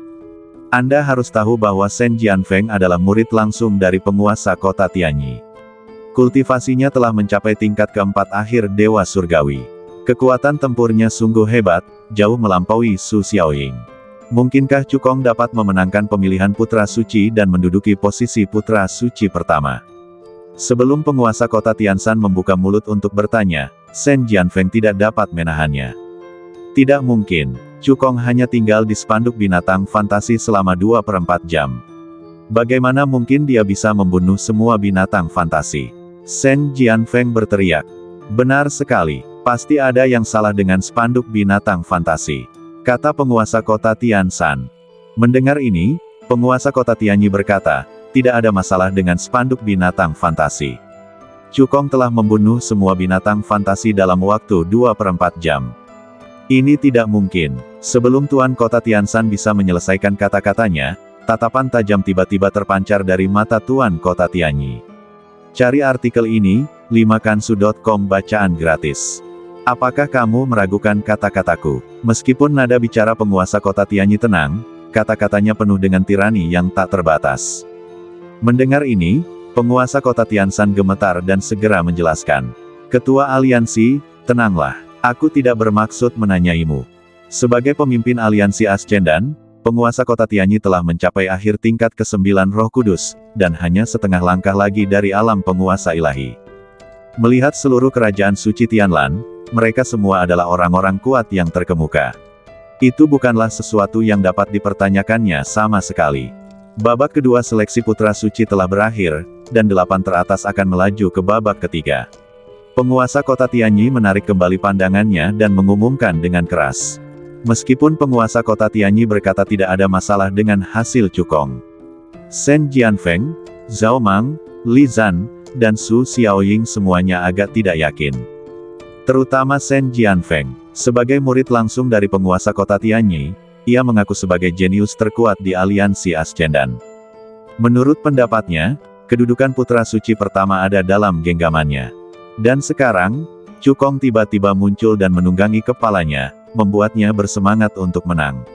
Anda harus tahu bahwa Shen Jianfeng adalah murid langsung dari penguasa kota Tianyi. Kultivasinya telah mencapai tingkat keempat akhir Dewa Surgawi. Kekuatan tempurnya sungguh hebat, jauh melampaui Su Xiaoying. Mungkinkah Cukong dapat memenangkan pemilihan Putra Suci dan menduduki posisi Putra Suci pertama? Sebelum penguasa kota Tianshan membuka mulut untuk bertanya, Shen Jianfeng tidak dapat menahannya. Tidak mungkin, Cukong hanya tinggal di spanduk binatang fantasi selama 2/4 jam. Bagaimana mungkin dia bisa membunuh semua binatang fantasi? Shen Jianfeng berteriak. Benar sekali, pasti ada yang salah dengan spanduk binatang fantasi, kata penguasa kota Tianshan. Mendengar ini, penguasa kota Tianyi berkata, tidak ada masalah dengan spanduk binatang fantasi. Cukong telah membunuh semua binatang fantasi dalam waktu 2/4 jam. Ini tidak mungkin. Sebelum Tuan Kota Tianshan bisa menyelesaikan kata-katanya, tatapan tajam tiba-tiba terpancar dari mata Tuan Kota Tianyi. Cari artikel ini, 5kansu.com bacaan gratis. Apakah kamu meragukan kata-kataku? Meskipun nada bicara penguasa kota Tianyi tenang, kata-katanya penuh dengan tirani yang tak terbatas. Mendengar ini, penguasa kota Tianshan gemetar dan segera menjelaskan. Ketua aliansi, tenanglah. Aku tidak bermaksud menanyaimu. Sebagai pemimpin aliansi Ascendan, penguasa kota Tianyi telah mencapai akhir tingkat ke-9 Roh Kudus, dan hanya setengah langkah lagi dari alam penguasa ilahi. Melihat seluruh kerajaan suci Tianlan, mereka semua adalah orang-orang kuat yang terkemuka. Itu bukanlah sesuatu yang dapat dipertanyakannya sama sekali. Babak kedua seleksi putra suci telah berakhir, dan 8 teratas akan melaju ke babak ketiga. Penguasa kota Tianyi menarik kembali pandangannya dan mengumumkan dengan keras. Meskipun penguasa kota Tianyi berkata tidak ada masalah dengan hasil Cukong, Shen Jianfeng, Zhao Mang, Li Zan, dan Su Xiaoying semuanya agak tidak yakin. Terutama Shen Jianfeng, sebagai murid langsung dari penguasa kota Tianyi, ia mengaku sebagai jenius terkuat di aliansi Ascendan. Menurut pendapatnya, kedudukan putra suci pertama ada dalam genggamannya. Dan sekarang, Cukong tiba-tiba muncul dan menunggangi kepalanya, membuatnya bersemangat untuk menang.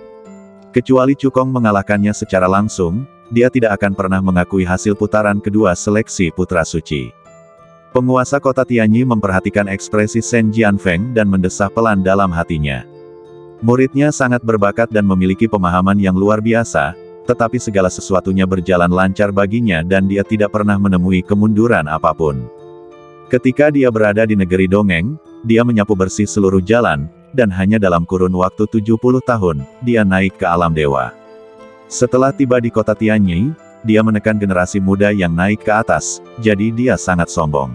Kecuali Cukong mengalahkannya secara langsung, dia tidak akan pernah mengakui hasil putaran kedua seleksi putra suci. Penguasa kota Tianyi memperhatikan ekspresi Shen Jianfeng dan mendesah pelan dalam hatinya. Muridnya sangat berbakat dan memiliki pemahaman yang luar biasa, tetapi segala sesuatunya berjalan lancar baginya dan dia tidak pernah menemui kemunduran apapun. Ketika dia berada di negeri dongeng, dia menyapu bersih seluruh jalan, dan hanya dalam kurun waktu 70 tahun, dia naik ke alam dewa. Setelah tiba di kota Tianyi, dia menekan generasi muda yang naik ke atas, jadi dia sangat sombong.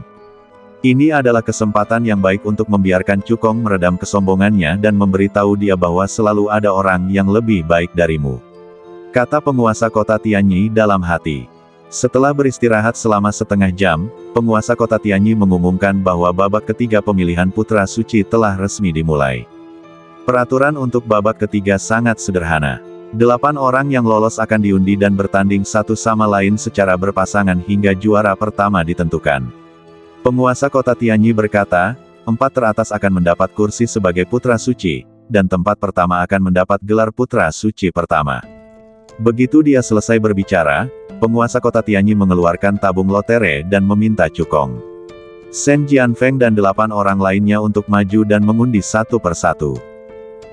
Ini adalah kesempatan yang baik untuk membiarkan Cukong meredam kesombongannya dan memberitahu dia bahwa selalu ada orang yang lebih baik darimu, kata penguasa kota Tianyi dalam hati. Setelah beristirahat selama setengah jam, penguasa kota Tianyi mengumumkan bahwa babak ketiga pemilihan putra suci telah resmi dimulai. Peraturan untuk babak ketiga sangat sederhana. 8 orang yang lolos akan diundi dan bertanding satu sama lain secara berpasangan hingga juara pertama ditentukan. Penguasa kota Tianyi berkata, 4 teratas akan mendapat kursi sebagai putra suci, dan tempat pertama akan mendapat gelar putra suci pertama. Begitu dia selesai berbicara, penguasa kota Tianyi mengeluarkan tabung lotere dan meminta Cukong, Shen Jianfeng dan 8 orang lainnya untuk maju dan mengundi satu persatu.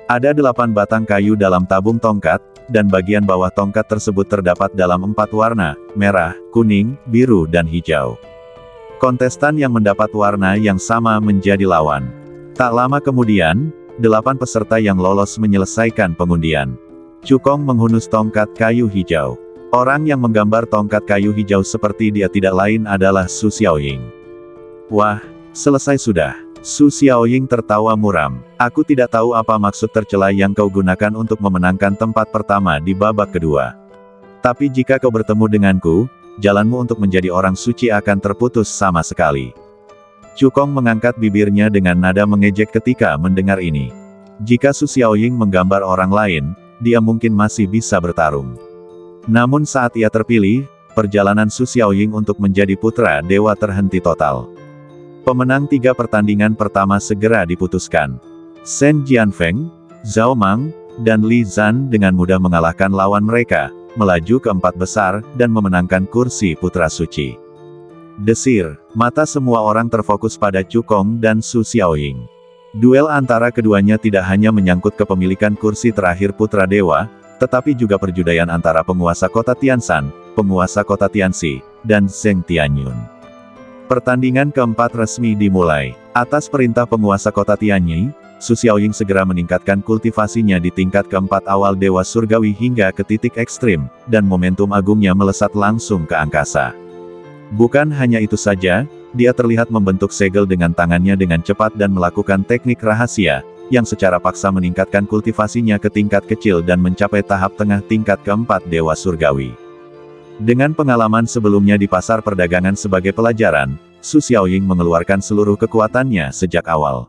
Ada 8 batang kayu dalam tabung tongkat, dan bagian bawah tongkat tersebut terdapat dalam 4 warna, merah, kuning, biru dan hijau. Kontestan yang mendapat warna yang sama menjadi lawan. Tak lama kemudian, 8 peserta yang lolos menyelesaikan pengundian. Cukong menghunus tongkat kayu hijau. Orang yang menggambar tongkat kayu hijau seperti dia tidak lain adalah Su Xiaoying. Wah, selesai sudah. Su Xiaoying tertawa muram. Aku tidak tahu apa maksud tercela yang kau gunakan untuk memenangkan tempat pertama di babak kedua. Tapi jika kau bertemu denganku, jalanmu untuk menjadi orang suci akan terputus sama sekali. Cukong mengangkat bibirnya dengan nada mengejek ketika mendengar ini. Jika Su Xiaoying menggambar orang lain, dia mungkin masih bisa bertarung. Namun saat ia terpilih, perjalanan Su Xiaoying untuk menjadi putra dewa terhenti total. Pemenang 3 pertandingan pertama segera diputuskan. Shen Jianfeng, Zhao Mang, dan Li Zan dengan mudah mengalahkan lawan mereka, melaju ke 4 besar, dan memenangkan kursi putra suci. Desir, mata semua orang terfokus pada Cukong dan Su Xiaoying. Duel antara keduanya tidak hanya menyangkut kepemilikan kursi terakhir putra dewa, tetapi juga perjudaian antara penguasa kota Tianshan, penguasa kota Tianxi, dan Zheng Tianyun. Pertandingan keempat resmi dimulai. Atas perintah penguasa kota Tianyi, Su Xiaoying segera meningkatkan kultivasinya di tingkat keempat awal Dewa Surgawi hingga ke titik ekstrim, dan momentum agungnya melesat langsung ke angkasa. Bukan hanya itu saja, dia terlihat membentuk segel dengan tangannya dengan cepat dan melakukan teknik rahasia, yang secara paksa meningkatkan kultivasinya ke tingkat kecil dan mencapai tahap tengah tingkat keempat Dewa Surgawi. Dengan pengalaman sebelumnya di pasar perdagangan sebagai pelajaran, Su Xiaoying mengeluarkan seluruh kekuatannya sejak awal.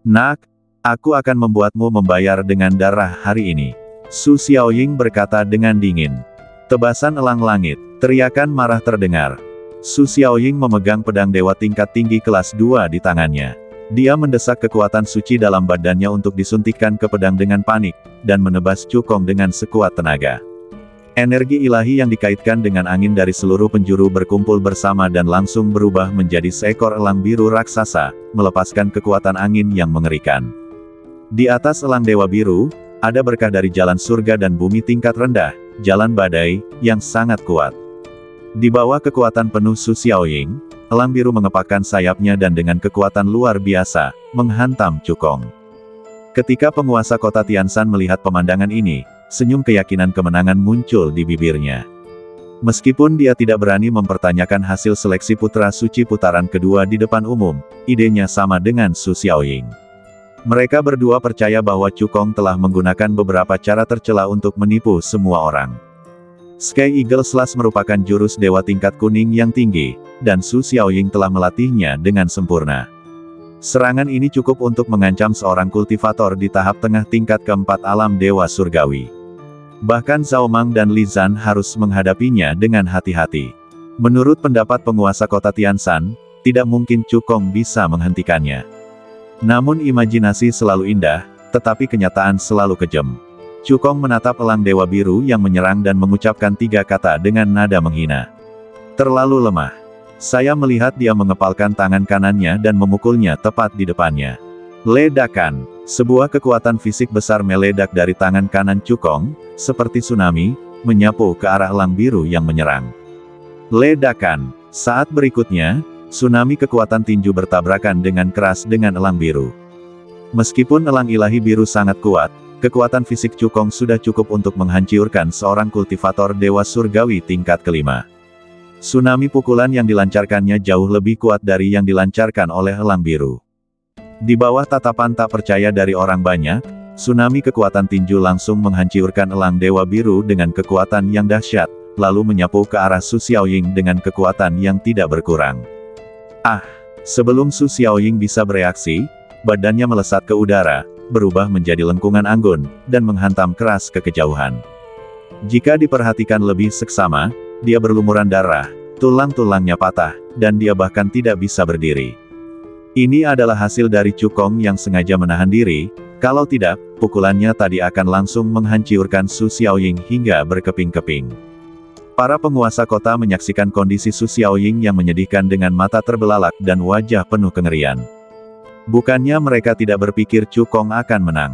Nak, aku akan membuatmu membayar dengan darah hari ini. Su Xiaoying berkata dengan dingin. Tebasan elang langit, teriakan marah terdengar. Su Xiaoying memegang pedang dewa tingkat tinggi kelas 2 di tangannya. Dia mendesak kekuatan suci dalam badannya untuk disuntikkan ke pedang dengan panik, dan menebas Cukong dengan sekuat tenaga. Energi ilahi yang dikaitkan dengan angin dari seluruh penjuru berkumpul bersama dan langsung berubah menjadi seekor elang biru raksasa, melepaskan kekuatan angin yang mengerikan. Di atas elang dewa biru, ada berkah dari jalan surga dan bumi tingkat rendah, jalan badai, yang sangat kuat. Di bawah kekuatan penuh Su Xiaoying, elang biru mengepakkan sayapnya dan dengan kekuatan luar biasa, menghantam Cukong. Ketika penguasa kota Tianshan melihat pemandangan ini, senyum keyakinan kemenangan muncul di bibirnya. Meskipun dia tidak berani mempertanyakan hasil seleksi putra suci putaran kedua di depan umum, idenya sama dengan Su Xiaoying. Mereka berdua percaya bahwa Cukong telah menggunakan beberapa cara tercela untuk menipu semua orang. Sky Eagle Slash merupakan jurus dewa tingkat kuning yang tinggi, dan Su Xiaoying telah melatihnya dengan sempurna. Serangan ini cukup untuk mengancam seorang kultivator di tahap tengah tingkat keempat alam dewa surgawi. Bahkan Zhao Mang dan Li Zan harus menghadapinya dengan hati-hati. Menurut pendapat penguasa kota Tianshan, tidak mungkin Cukong bisa menghentikannya. Namun imajinasi selalu indah, tetapi kenyataan selalu kejam. Cukong menatap elang dewa biru yang menyerang dan mengucapkan 3 kata dengan nada menghina. Terlalu lemah. Saya melihat dia mengepalkan tangan kanannya dan memukulnya tepat di depannya. Ledakan. Sebuah kekuatan fisik besar meledak dari tangan kanan Cukong, seperti tsunami, menyapu ke arah elang biru yang menyerang. Ledakan. Saat berikutnya, tsunami kekuatan tinju bertabrakan dengan keras dengan elang biru. Meskipun elang ilahi biru sangat kuat, kekuatan fisik Cukong sudah cukup untuk menghancurkan seorang kultivator dewa surgawi tingkat kelima. Tsunami pukulan yang dilancarkannya jauh lebih kuat dari yang dilancarkan oleh elang biru. Di bawah tatapan tak percaya dari orang banyak, tsunami kekuatan tinju langsung menghancurkan elang dewa biru dengan kekuatan yang dahsyat, lalu menyapu ke arah Su Xiaoying dengan kekuatan yang tidak berkurang. Sebelum Su Xiaoying bisa bereaksi, badannya melesat ke udara, berubah menjadi lengkungan anggun, dan menghantam keras ke kejauhan. Jika diperhatikan lebih seksama, dia berlumuran darah, tulang-tulangnya patah, dan dia bahkan tidak bisa berdiri. Ini adalah hasil dari Cukong yang sengaja menahan diri, kalau tidak, pukulannya tadi akan langsung menghancurkan Su Xiaoying hingga berkeping-keping. Para penguasa kota menyaksikan kondisi Su Xiaoying yang menyedihkan dengan mata terbelalak dan wajah penuh kengerian. Bukannya mereka tidak berpikir Cukong akan menang.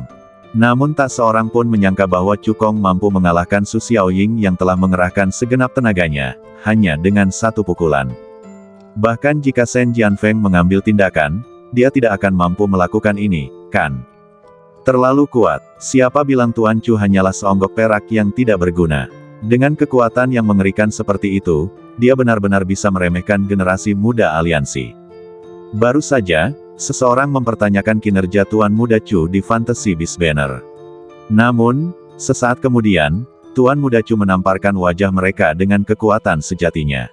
Namun tak seorang pun menyangka bahwa Cukong mampu mengalahkan Su Xiaoying yang telah mengerahkan segenap tenaganya, hanya dengan 1 pukulan. Bahkan jika Shen Jianfeng mengambil tindakan, dia tidak akan mampu melakukan ini, kan? Terlalu kuat, siapa bilang Tuan Chu hanyalah seonggok perak yang tidak berguna. Dengan kekuatan yang mengerikan seperti itu, dia benar-benar bisa meremehkan generasi muda aliansi. Baru saja, seseorang mempertanyakan kinerja Tuan Muda Chu di Fantasy Beast Banner. Namun, sesaat kemudian, Tuan Muda Chu menamparkan wajah mereka dengan kekuatan sejatinya.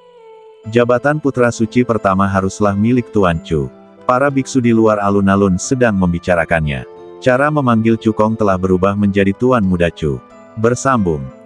Jabatan Putra Suci pertama haruslah milik Tuan Chu. Para biksu di luar alun-alun sedang membicarakannya. Cara memanggil Cukong telah berubah menjadi Tuan Muda Chu. Bersambung.